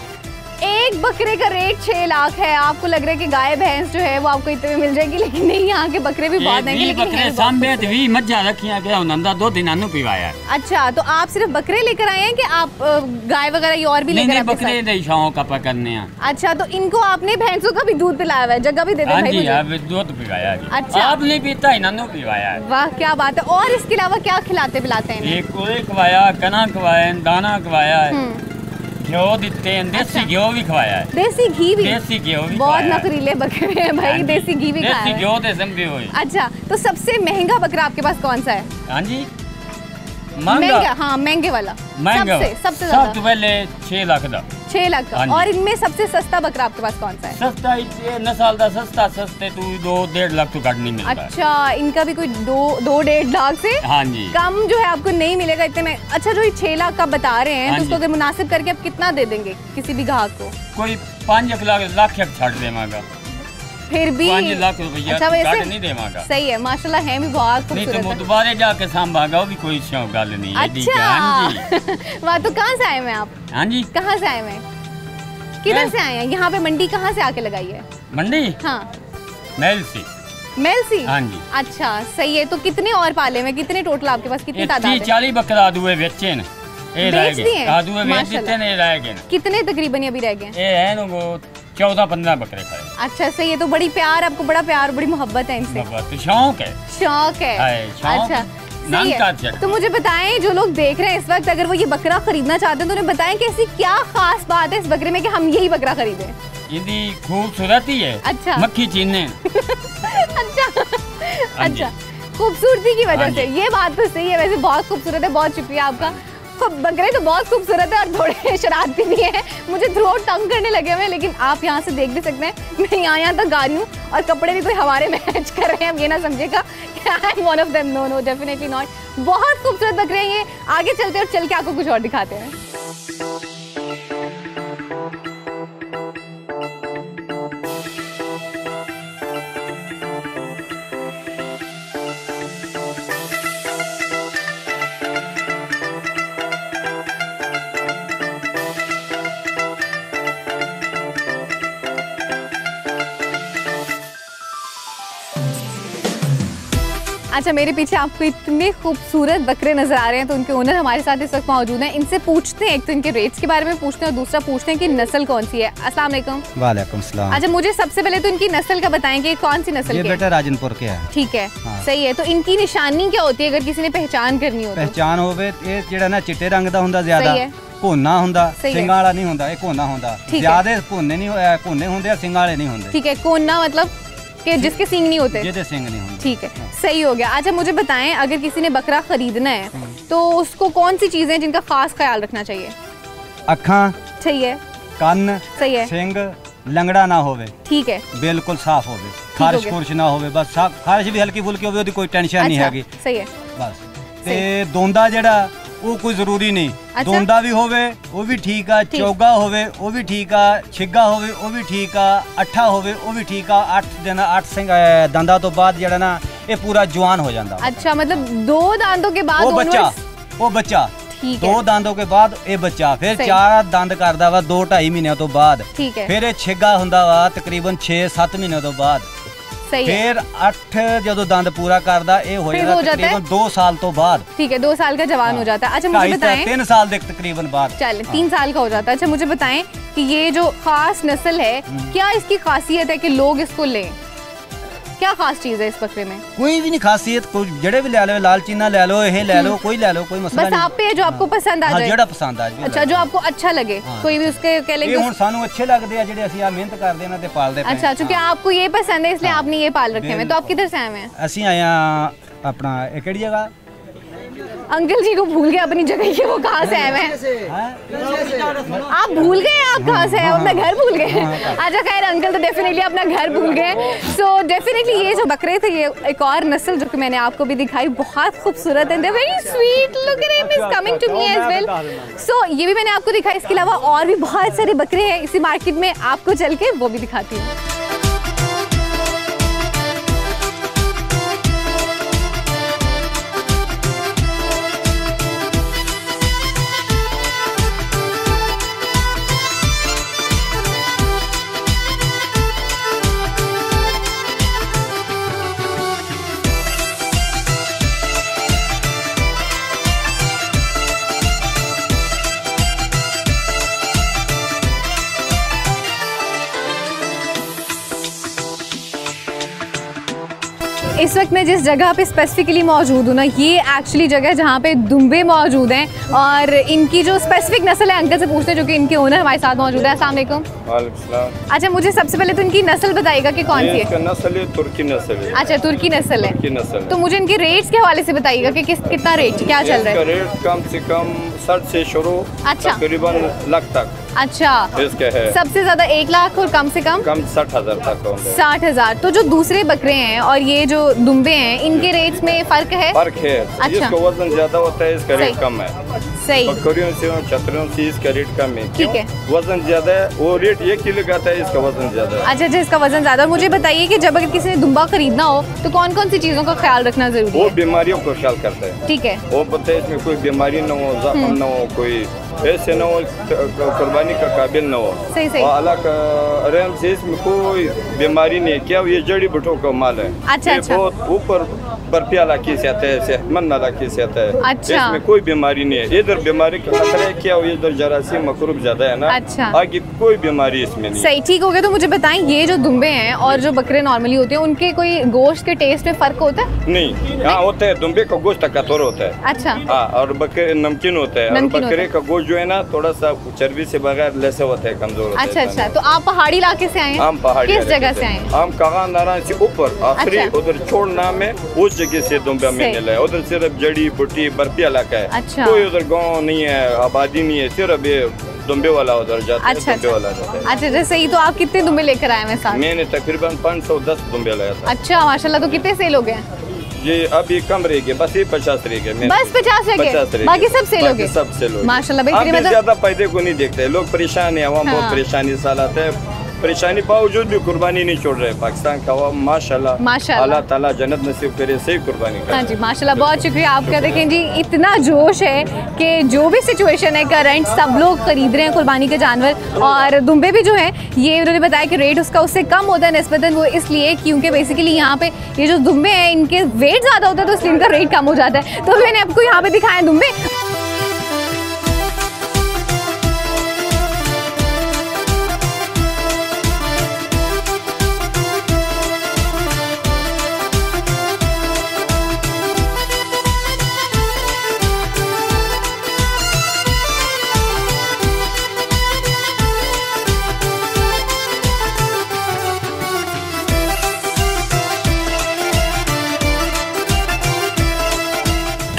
एक बकरे का रेट 6 लाख है। आपको लग रहा है कि गाय भैंस जो है वो आपको इतने में मिल जाएगी, लेकिन नहीं, यहाँ के बकरे भी बहुत महंगे। बकरे सामने 20 मज्जा रखियां गया उनंदा 2 दिन अनु पिवाया। अच्छा, तो आप सिर्फ बकरे लेकर आए हैं कि आप गाय वगैरह ये और भी लेकर आए हैं? बकरे नहीं, शौक का करने हैं। अच्छा, तो इनको आपने भैंसों का भी दूध पिलाया हुआ है? जगह भी दे दे भाई मुझे। हां जी, दूध पिवाया जी। अच्छा, आपने पीता ही नन्नू पिवाया। वाह, क्या बात है। और इसके अलावा क्या खिलाते पिलाते हैं? एक कोई खवाया, कना खवाया, दाना खवाया, घ्यो दिते हैं, देसी घ्यो भी खवाया है। देसी घी भी? देसी घ्यो भी। बहुत नखरीले बकरे हैं भाई, देसी घी भी खाया है। देसी घ्यो दे समझे होई। अच्छा, तो सबसे महंगा बकरा आपके पास कौन सा है? हां जी, महंगा। हाँ, महंगे वाला। सबसे ज्यादा? सबसे पहले 6 लाख दा। 6 लाख का। और इनमें सबसे सस्ता बकरा आपके पास कौन सा है? सस्ता ये नस्ल दा सस्ता, सस्ते तू 2-1.5 लाख तो घट नहीं मिलता। अच्छा, इनका भी कोई 2-1.5 लाख से हाँ जी कम जो है आपको नहीं मिलेगा इतने में। अच्छा, जो ये 6 लाख का बता रहे हैं, तो उसको अगर मुनासिब करके आप कितना दे देंगे किसी भी ग्राहक को? कोई 5 लाख छाट देगा, फिर भी 5 लाख रुपया। अच्छा, वैसे नहीं देगा। सही है, माशाल्लाह है भी बहुत खूबसूरत। नहीं तो दोबारा जाके संभागा भी कोई गल नहीं है। अच्छा, वाह, तो कहाँ से आए हैं आप? हाँ जी, कहाँ से आए हैं? किधर से आए हैं? यहाँ पे मंडी कहाँ से आके लगाई है? मंडी? हाँ, मेल से। मेल से? हाँ जी। अच्छा, सही है। तो कितने और पाले में, कितने टोटल आपके पास, कितनी तादाद है? 30-40 बकरा आदुए बेचे न, बेच दिए? आदुए बेच देते ने, रह गए। कितने तकरीबन अभी रह गए? ये है नो 14-15 बकरे खाए। अच्छा, सही है। तो बड़ी प्यार, आपको बड़ा प्यार, बड़ी मोहब्बत है इनसे? शौक है। शौक है, अच्छा, सही है। तो मुझे बताएं, जो लोग देख रहे हैं इस वक्त, अगर वो ये बकरा खरीदना चाहते हैं तो उन्हें बताएं कि ऐसी क्या खास बात है इस बकरे में कि हम यही बकरा खरीदें? इनकी खूबसूरती है। अच्छा, मक्खी चीने। अच्छा, खूबसूरती की वजह से, ये बात तो सही है। वैसे बहुत खूबसूरत है, बहुत शुक्रिया आपका। बकरे तो बहुत खूबसूरत है और थोड़े शरारती भी हैं, मुझे थ्रोट तंग करने लगे हुए हैं, लेकिन आप यहाँ से देख भी सकते हैं मैं यहाँ तक गा रही हूँ और कपड़े भी कोई हमारे मैच कर रहे हैं। अब ये ना समझिएगा कि I am one of them, no, definitely not. बहुत खूबसूरत बकरे हैं ये। आगे चलते और चल के आपको कुछ और दिखाते हैं। अच्छा, मेरे पीछे आपको इतने खूबसूरत बकरे नजर आ रहे हैं, तो उनके ओनर हमारे साथ इस वक्त मौजूद हैं। इनसे पूछते हैं, एक तो इनके रेट्स के बारे में पूछते हैं और दूसरा पूछते हैं कि नस्ल कौन सी है। अस्सलाम वालेकुम। वालेकुम सलाम। अच्छा, मुझे सबसे पहले तो इनकी नस्ल का बताएं कि कौन सी नस्ल ये की बेटा राजनपुर के है। ठीक है, हाँ। सही है। तो इनकी निशानी क्या होती है अगर किसी ने पहचान करनी हो तो? पहचान होवे ये ਜਿਹੜਾ ना चिट्टे रंग ਦਾ ਹੁੰਦਾ ਜ਼ਿਆਦਾ, सही है। ਭੋਨਾ ਹੁੰਦਾ, सही है। ਸਿੰਘਾਂ ਵਾਲਾ ਨਹੀਂ ਹੁੰਦਾ, ਇਹ ਕੋਨਾ ਹੁੰਦਾ। ठीक है। ਜ਼ਿਆਦੇ ਭੋਨੇ ਨਹੀਂ ਕੋਨੇ ਹੁੰਦੇ ਆ, ਸਿੰਘਾਂ ਵਾਲੇ नहीं ਹੁੰਦੇ। ठीक है, कोना मतलब कि जिसके सींग नहीं होते। ਜਿਹਦੇ ਸਿੰਘ नहीं ਹੁੰਦੇ। ठीक है, सही हो गया। अच्छा, मुझे बताएं अगर किसी ने बकरा खरीदना है तो उसको कौन सी चीजें हैं जिनका खास ख्याल रखना चाहिए? ਅੱਖਾਂ, सही है, ਕੰਨ, सही है, ਸਿੰਘ ਲੰਗੜਾ ਨਾ ਹੋਵੇ, ठीक है, ਬਿਲਕੁਲ ਸਾਫ਼ ਹੋਵੇ, हो ਖਾਰਿਸ਼ गया। ਖੁਰਸ਼ ਨਾ ਹੋਵੇ, ਬਸ ਖਾਰਿਸ਼ ਵੀ ਹਲਕੀ ਫੁਲਕੀ ਹੋਵੇ, ਉਹਦੀ ਕੋਈ ਟੈਨਸ਼ਨ ਨਹੀਂ ਹੈਗੀ सही है। ਬਸ। ਤੇ ਦੋਂਦਾ ਜਿਹੜਾ ਉਹ ਕੋਈ ਜ਼ਰੂਰੀ ਨਹੀਂ, ਅੱਛਾ। ਦੋਂਦਾ ਵੀ ਹੋਵੇ ਉਹ ਵੀ ਠੀਕ ਆ, ਠੀਕ। ਚੌਗਾ ਹੋਵੇ ਉਹ ਵੀ ਠੀਕ ਆ, ਛਿੱਗਾ ਹੋਵੇ ਉਹ ਵੀ ਠੀਕ ਆ, ਅੱਠਾ ਹੋਵੇ ਉਹ ਵੀ ਠੀਕ ਆ। 8 ਦਿਨ 8 ਸਿੰਘ ਦੰਦਾਂ ਤੋਂ ਬਾਅਦ ਜਿਹੜਾ ਨਾ ਇਹ ਪੂਰਾ ਜਵਾਨ ਹੋ ਜਾਂਦਾ। अच्छा, मतलब 2 दांतों के बाद ਉਹ ਬੱਚਾ onwards- ਉਹ ਬੱਚਾ ठीक 2 है, ਦੰਦੋਂ ਕੇ ਬਾਅਦ ਇਹ ਬੱਚਾ, ਫਿਰ ਸਹੀ। 4 ਦੰਦ ਕਰਦਾ ਵਾ 2-2.5 ਮਹੀਨਿਆਂ ਤੋਂ ਬਾਅਦ, ठीक है, ਫਿਰ ਇਹ ਛਿੱਗਾ ਹੁੰਦਾ ਵਾ ਤਕਰੀਬਨ 6-7 ਮਹੀਨਿਆਂ ਤੋਂ ਬਾਅਦ, सही है, ਫਿਰ 8 ਜਦੋਂ ਦੰਦ ਪੂਰਾ ਕਰਦਾ ਇਹ ਹੋ फिर ਜਾਂਦਾ हो जाता है? ਤਕਰੀਬਨ 2 ਸਾਲ ਤੋਂ ਬਾਅਦ, ठीक है, 2 साल का जवान हो जाता है। अच्छा, मुझे 2.5 बताएं, 3 साल ਦੇ तकरीबन बाद। चल 3 साल का हो जाता है। अच्छा, मुझे बताएं कि ये जो खास नस्ल है, क्या इसकी खासियत है कि लोग इसको लें? क्या खास चीज़ है इस बकरे में? ਕੋਈ ਵੀ ਨਹੀਂ ਖਾਸੀਅਤ, ਕੋਈ ਜਿਹੜੇ ਵੀ ਲੈ ਲਓ, ਲਾਲ ਚੀਨਾ ਲੈ ਲਓ, ਇਹ ਲੈ ਲਓ, ਕੋਈ ਲੈ ਲਓ, ਕੋਈ ਮਸਲਾ बस ਨਹੀਂ। आप पे है जो आपको पसंद आ ਹਾਂ, जाए। ਜਿਹੜਾ ਪਸੰਦ ਆ ਜੀ। अच्छा, जो आपको अच्छा लगे, हाँ। कोई भी उसके कह लेंगे ਇਹ ਹੁਣ ਸਾਨੂੰ ਅੱਛੇ ਲੱਗਦੇ ਆ ਜਿਹੜੇ ਅਸੀਂ ਆ ਮਿਹਨਤ ਕਰਦੇ ਇਹਨਾਂ ਤੇ ਪਾਲਦੇ ਪਏ। अच्छा, चूंकि आपको ये पसंद है इसलिए हाँ। आपने ये पाल रखे हैं। तो आप किधर से आए हुए हैं? ਅਸੀਂ ਆਏ ਆ ਆਪਣਾ ਇਹ ਕਿਹੜੀ ਜਗ੍ਹਾ अंकल जी को भूल गए अपनी जगह कि वो कहाँ से आए हुए हैं। ਹੈ? आप भूल गए आप कहाँ से हैं, अपना घर भूल गए। अच्छा, खैर अंकल तो डेफिनेटली अपना घर भूल गए। सो डेफिनेटली ये जो बकरे थे, ये एक और नस्ल जो कि मैंने आपको भी दिखाई, बहुत खूबसूरत है, very sweet, look at him, is coming to me as well. So ये भी मैंने आपको दिखाई, इसके अलावा और भी बहुत सारे बकरे हैं इसी मार्केट में, आपको चल के वो भी दिखाती हूँ। इस वक्त मैं जिस जगह पे स्पेसिफिकली मौजूद हूँ ना, ये एक्चुअली जगह है जहाँ पे दुम्बे मौजूद हैं और इनकी जो स्पेसिफिक नस्ल है अंकल से पूछते हैं जो कि इनके ओनर हमारे साथ मौजूद है। अस्सलाम वालेकुम। वालेकुम सलाम। अच्छा, मुझे सबसे पहले तो इनकी नस्ल बताइएगा कि कौन सी ये है? इसका नस्ल है तुर्की नस्ल है। अच्छा, तुर्की नस्ल है। तुर्की नस्ल तो मुझे इनके रेट्स के हवाले से बताइएगा कि कितना रेट क्या चल रहा इसका है? रेट कम से कम 60 से शुरू, अच्छा। तकरीबन लाख तक अच्छा, इसका है। सबसे ज्यादा 1 लाख और कम से कम 60,000 तक होंगे। 60,000। तो जो दूसरे बकरे हैं और ये जो दुम्बे हैं, इनके रेट्स में फर्क है? फर्क है। अच्छा। इसका वजन ज्यादा होता है, इसका रेट सही। कम है। सही, बकरियों से और छतरियों से इसका रेट कम है। ठीक है। वजन ज्यादा है, वो रेट एक ही लगाता है, इसका वजन ज्यादा है। अच्छा, जिसका वजन ज्यादा। मुझे बताइए कि जब अगर किसी ने दुम्बा खरीदना हो तो कौन कौन सी चीजों का ख्याल रखना जरूरी वो है? बीमारियों को ख्याल करता है। ठीक है, वो पता है इसमें कोई बीमारी न हो, जख्म न हो, कोई ऐसे न हो, कुर्बानी का काबिल न हो। सही सही। और अल्लाह का रहम से इसमें कोई बीमारी नहीं है। क्या ये जड़ी बूटियों का माल है। अच्छा, ये अच्छा। बहुत ऊपर बर्फी इलाके से आता है, सेहतमंद इलाके से आता है। अच्छा। इसमें कोई बीमारी नहीं है। इधर बीमारी का खतरा है, क्या इधर जरासीम मकरूब ज्यादा है ना। अच्छा। आगे कोई बीमारी इसमें नहीं है। सही, ठीक हो गया। तो मुझे बताएं, ये जो दुम्बे हैं और जो बकरे नॉर्मली होते हैं, उनके कोई गोश्त के टेस्ट में फर्क होता है? नहीं, हाँ होता है। दुम्बे का गोश्त कठोर होता है। अच्छा, हाँ, और बकरे नमकीन होता है। और नमकीन बकरे होता का गोश्त जो है ना, थोड़ा सा चर्बी से बगैर लैसा होता है, कमजोर होता है। अच्छा अच्छा। तो आप पहाड़ी इलाके से आए हैं? हम पहाड़ी किस इलाके जगह से आए हैं? हम कागान नारायण से ऊपर आखिरी अच्छा। उधर छोड़ नाम है, उस जगह से दुम्बा में सही। मिला है। उधर सिर्फ जड़ी बूटी बर्फी इलाका है। अच्छा। कोई उधर गांव नहीं है, आबादी नहीं है, सिर्फ ये दुम्बे वाला उधर जाता है। अच्छा दुम्बे वाला अच्छा। जाता है। अच्छा अच्छा, सही। तो आप कितने दुम्बे लेकर आए हैं साथ? मैंने तकरीबन 510 दुम्बे लाया था। अच्छा, माशाल्लाह। तो कितने सेल हो गए? ये अभी कम रह गए, बस ये 50 रह गए। बस 50 रह गए, बाकी सब सेल हो गए? सब सेल हो गए। माशाल्लाह, हम बेहतरीन। भी मतलब ज्यादा फायदे को नहीं देखते, लोग परेशान है, हम हाँ। बहुत परेशानी साल आते हैं। परेशानी बावजूद भी कुर्बानी नहीं छोड़ रहे। पाकिस्तान का अवाम माशाल्लाह अल्लाह ताला जन्नत नसीब करे, सही कुर्बानी करे। हाँ जी माशाल्लाह, बहुत शुक्रिया आपका। देखें जी इतना जोश है कि जो भी सिचुएशन है करंट, सब लोग खरीद रहे हैं कुर्बानी के जानवर। और दुम्बे भी जो है ये उन्होंने बताया कि रेट उसका उससे कम होता है निस्बतन, वो इसलिए क्योंकि बेसिकली यहाँ पे ये जो दुम्बे हैं इनके वेट ज़्यादा होता है तो इसलिए इनका रेट कम हो जाता है। तो मैंने आपको यहाँ पे दिखाए दुम्बे।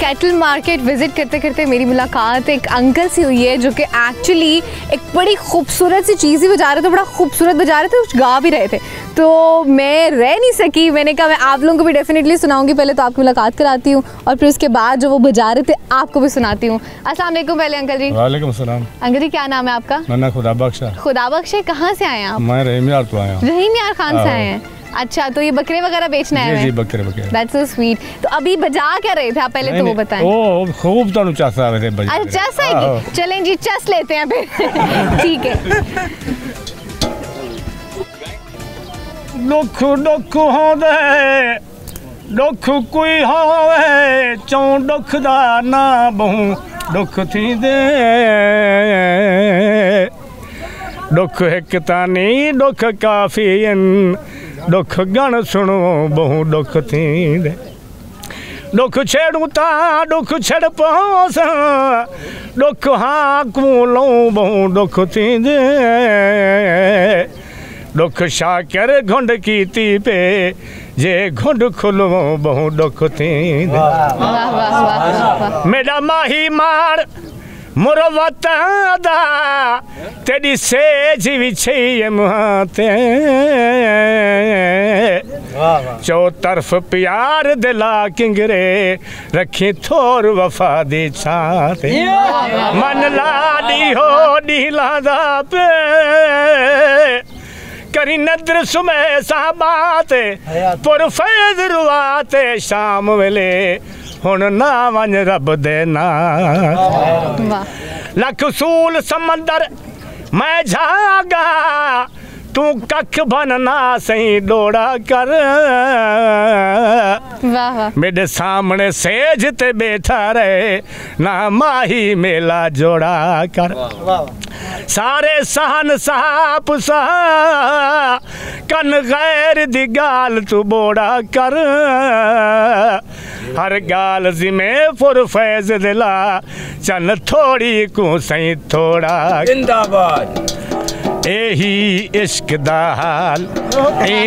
कैटल मार्केट विज़िट करते करते मेरी मुलाकात एक अंकल से हुई है जो कि एक्चुअली एक बड़ी खूबसूरत सी चीज़ ही बजा रहे थे, बड़ा खूबसूरत बजा रहे थे, कुछ गा भी रहे थे। तो मैं रह नहीं सकी, मैंने कहा मैं आप लोगों को भी डेफिनेटली सुनाऊंगी। पहले तो आपकी मुलाकात कराती हूँ और फिर उसके बाद जो वो बजा रहे थे आपको भी सुनाती हूँ। अस्सलाम वालेकुम पहले अंकल जी। वालेकुम सलाम। अंकल जी क्या नाम है आपका? नन्ना खुदा बख्श। खुदा बख्श है, कहाँ से आए हैं आप? मैं रहीम यार तो आया हूँ। रहीम यार खान से आए हैं। अच्छा, तो ये बकरे वगैरह बेचना है? जी बकरे बकरे। That's so sweet। तो अभी बजा क्या रहे थे आप, पहले तो वो बताएं। ओ खूब तो चस आ रहे थे बजे। अच्छा चस है, चलें जी चस लेते हैं फिर। ठीक है। दुख दुख होंदे दुख कोई होवे चौं दुख दा ना बहु दुख थी दे दुख एक तानी दुख काफी दुख गण सुनो बहु दुख थी दे दुख छेड़ू ता दुख छड़ पहुंचा दुख हाँ को लूं बहु दुख थी दे दुख शाकर घुंड कीती पे जे घुंड खुलो बहु दुख थी दे मेरा माही मार मुरवता दा तेरी सेज विछे मुहाते चो तरफ प्यार दिला किंगरे रखी थोर वफा दी छाते मन लाडी हो नीला दा पे करी नदर सुमे साबात पुर फैज रुआते शाम वेले हुन ना वन रब दे ना लख सूल समंदर मैं जागा तू कख बनना सही डोड़ा कर मेरे सामने सेज ते बैठा रहे ना माही मेला जोड़ा कर सारे सहन साप सा कन गैर दी गाल तू बोड़ा कर हर गाल जिमे फुर फैज दिला चन थोड़ी को सही थोड़ा जिंदाबाद यही इश्क दा हाल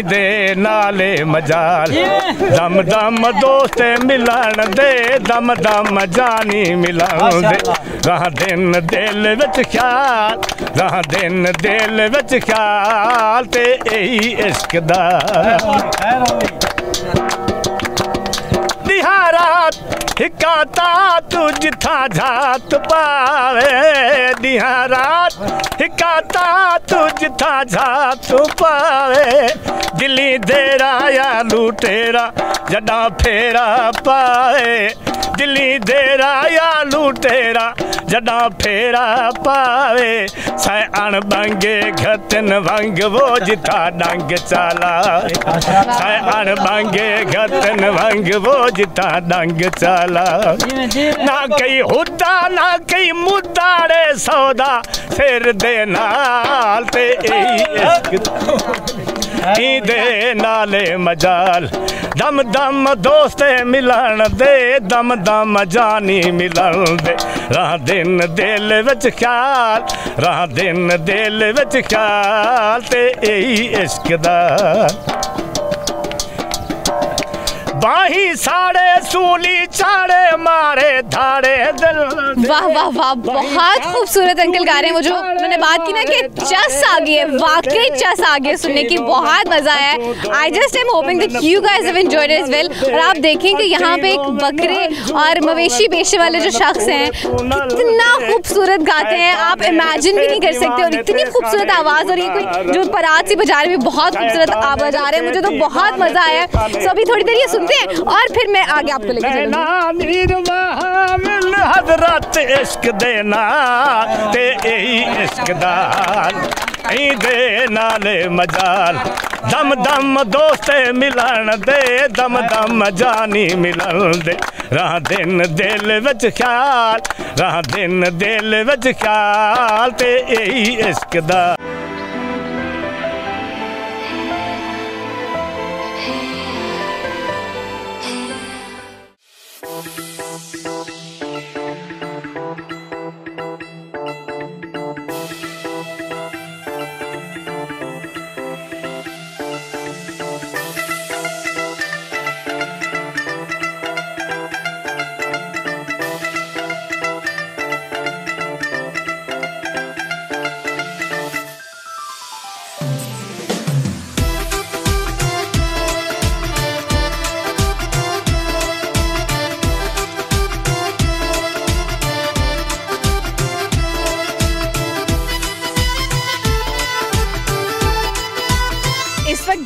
दे नाले मजाल दम दम दोस्त मिलन दे दम दम जानी मिलन दे रह दिन दिल विच ख्याल रह दिन दिल विच ख्याल ते यही इश्क दा दिहारात हिकाता तू जिथा जात पावे दिहारात हिकाता तू जिथा जात पावे दिल्ली देरा या लूटेरा जडा फेरा पावे दिल्ली देरा या लूटेरा जडा फेरा पावे सै अण बंगे घतन वंग वो जिथा डंग चाला सै अण बंगे घतन वंग वो जिथा डंग चाला ना कई हुदा ना कई मुदाड़े सौदा फिर दे नाल ते दे नाले मजाल दम दम दोस्ते मिलन दे दम दम जानी मिलन दे राह दिन दिल विच ख्याल राह दिन दिल विच ख्याल ते यही इश्क दा बाही साड़े सूली चाड़े मारे धाड़े दिल। वाह वाह वाह, बहुत खूबसूरत अंकल गा रहे हैं। वो जो उन्होंने बात की ना कि चस आ गई है, वाकई चस आ गई सुनने की, बहुत मजा आया है। I just am hoping that you guys have enjoyed it as well. और आप देखें कि यहाँ पे एक बकरे और मवेशी बेचने वाले जो शख्स हैं कितना खूबसूरत गाते हैं, आप इमेजिन भी नहीं कर सकते। और इतनी खूबसूरत आवाज़, और ये कोई जो परात सी बजा रहे हैं बहुत खूबसूरत आवाज़ आ रहे हैं, मुझे तो बहुत मज़ा आया। सो अभी थोड़ी देर ये सुनते हैं और फिर मैं आगे आपको लेके चलूंगी। हजरत इश्क देना ते यही इश्क दाल दे नाले मजाल दम दम दोस्ते मिलन दे दम दम जानी मिलन दे राह दिन दिल विच ख्याल राह दिन दिल विच ख्याल ते यही इश्क दा।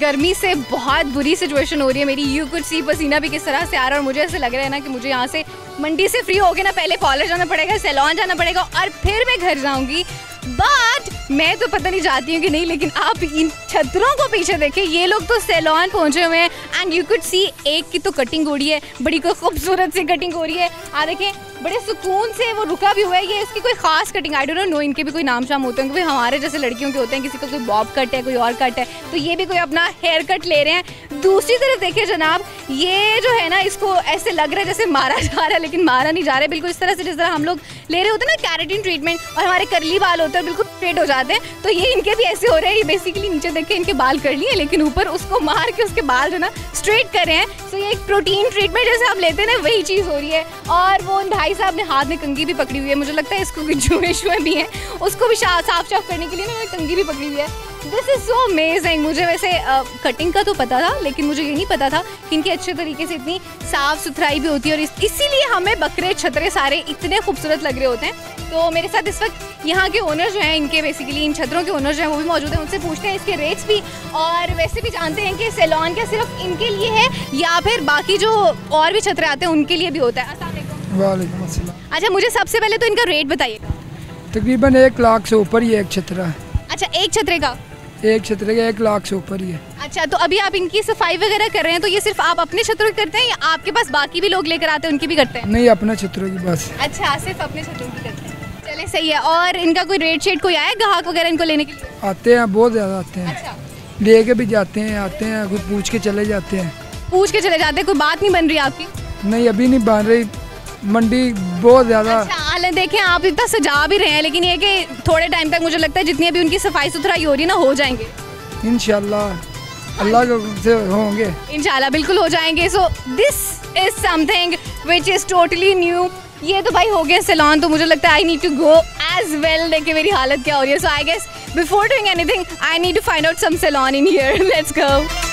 गर्मी से बहुत बुरी सिचुएशन हो रही है मेरी। यू कुड सी पसीना भी किस तरह से आ रहा है और मुझे ऐसे लग रहा है ना कि मुझे यहाँ से मंडी से फ्री होके ना पहले कॉलेज जाना पड़ेगा, सैलून जाना पड़ेगा और फिर मैं घर जाऊंगी। बट मैं तो पता नहीं जाती हूँ कि नहीं, लेकिन आप इन छतरों को पीछे देखें, ये लोग तो सैलून पहुंचे हुए हैं एंड यू कुड सी एक की तो कटिंग हो रही है, बड़ी कोई खूबसूरत सी कटिंग हो रही है। देखें बड़े सुकून से वो रुका भी हुआ है। ये इसकी कोई खास कटिंग, आई डोंट नो इनके भी कोई नाम शाम होते हैं, क्योंकि हमारे जैसे लड़कियों के होते हैं, किसी का कोई बॉब कट है, कोई और कट है, तो ये भी कोई अपना हेयर कट ले रहे हैं। दूसरी तरफ देखिए जनाब, ये जो है ना इसको ऐसे लग रहा है जैसे मारा जा रहा है, लेकिन मारा नहीं जा रहा है, बिल्कुल इस तरह से जिस तरह हम लोग ले रहे होते हैं ना कैरेटिन ट्रीटमेंट, और हमारे करली बाल होते हैं बिल्कुल स्ट्रेट हो जाते हैं, तो ये इनके भी ऐसे हो रहे हैं। ये बेसिकली नीचे देख के इनके बाल कर लिए, लेकिन ऊपर उसको मार के उसके बाल जो ना स्ट्रेट कर रहे हैं। तो ये एक प्रोटीन ट्रीटमेंट जैसे आप लेते हैं ना, वही चीज़ हो रही है। और वो भाई साहब ने हाथ में कंघी भी पकड़ी हुई है, मुझे लगता है इसको कुछ जुए भी हैं, उसको भी साफ करने के लिए ना कंघी भी पकड़ी हुई है। This is so amazing. मुझे वैसे कटिंग का तो पता था, लेकिन मुझे ये नहीं पता था कि इनके अच्छे तरीके से इतनी साफ़ सुथराई भी होती है, और इसीलिए हमें बकरे छतरे सारे इतने खूबसूरत लग रहे होते हैं। तो मेरे साथ इस वक्त यहाँ के ओनर जो हैं, इनके बेसिकली इन छतरों के ओनर जो हैं वो भी मौजूद हैं, उनसे पूछते हैं इसके रेट्स भी, और वैसे भी जानते हैं कि सैलून क्या सिर्फ इनके लिए है या फिर बाकी जो और भी छतरे आते हैं उनके लिए भी होता है। अस्सलाम वालेकुम अस्सलाम। अच्छा, मुझे सबसे पहले तो इनका रेट बताइएगा। तकरीबन 1 लाख से ऊपर ही एक छतरा। अच्छा, एक छतरे का? एक छतरे का 1 लाख से ऊपर ही है। अच्छा, तो अभी आप इनकी सफाई वगैरह कर रहे हैं, तो ये सिर्फ आप अपने छतरों की करते हैं या आपके पास बाकी भी लोग लेकर आते हैं उनकी भी करते हैं? नहीं, अपने छतरों की बस। अच्छा, सिर्फ अपने छतरों की करते हैं। चले सही है। और इनका कोई रेट शेट कोई आया ग्राहक वगैरह इनको लेने के लिए? आते हैं, बहुत ज़्यादा आते हैं। अच्छा, लेके भी जाते हैं, आते हैं, कुछ पूछ के चले जाते हैं। पूछ के चले जाते हैं? कोई बात नहीं बन रही आपकी? नहीं, अभी नहीं बन रही, मंडी बहुत ज़्यादा। अच्छा, हाल देखें आप इतना सजा भी रहे हैं, लेकिन ये कि थोड़े टाइम तक मुझे लगता है जितनी अभी उनकी सफाई सुथराई हो रही है ना, हो जाएंगे इंशाल्लाह, अल्लाह से होंगे इंशाल्लाह, बिल्कुल हो जाएंगे। So this is something which is totally new. ये तो भाई हो गया सैलून, तो मुझे लगता है I need to go as well. देखिए मेरी हालत क्या हो रही है। So I guess before doing anything I need to find out some salon in here. Let's go.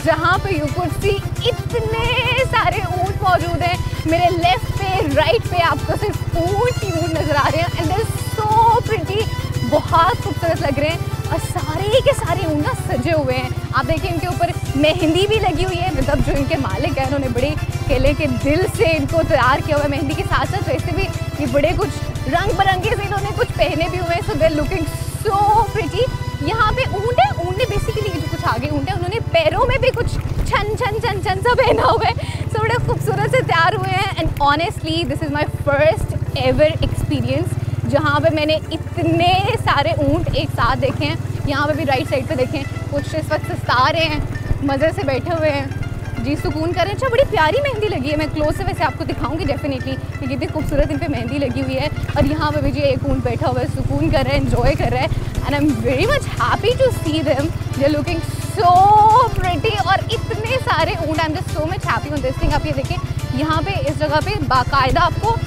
जहाँ पे यू कुड सी इतने सारे ऊँट मौजूद हैं। मेरे लेफ्ट पे राइट पे आपको सिर्फ ऊँट ही ऊँट नज़र आ रहे हैं and they are so pretty, बहुत खूबसूरत लग रहे हैं और सारे के सारे ऊँट ना सजे हुए हैं। आप देखिए इनके ऊपर मेहंदी भी लगी हुई है, मतलब जो इनके मालिक हैं उन्होंने बड़े केले के दिल से इनको तैयार किया हुआ है। मेहंदी के साथ साथ वैसे भी ये बड़े कुछ रंग बिरंगे से इन्होंने कुछ पहने भी हुए हैं। So they are looking so pretty. यहाँ पे ऊँट है, ऊँट ने बेसिकली जो कुछ आगे ऊँट है उन्होंने पैरों में भी कुछ छन छन छन छन सा पहना हुआ है, सो बड़े खूबसूरत से तैयार हुए हैं। And honestly this is my first ever experience जहाँ पे मैंने इतने सारे ऊँट एक साथ देखे हैं। यहाँ पे भी राइट साइड पे देखें, कुछ इस वक्त सस्ता रहे हैं, मज़े से बैठे हुए हैं जी, सुकून कर रहे हैं। अच्छा, बड़ी प्यारी मेहंदी लगी है, मैं क्लोज से वैसे आपको दिखाऊंगी डेफिनेटली कि कितनी खूबसूरत इन पे मेहंदी लगी हुई है। और यहाँ पे भी जी एक ऊँट बैठा हुआ है, सुकून कर रहा है, एंजॉय कर रहा है। And I am very much happy to see them, they are looking so pretty. और इतने सारे ऊँट, I am just so much happy on this thing. आप ये देखें, यहाँ पे इस जगह पे बाकायदा आपको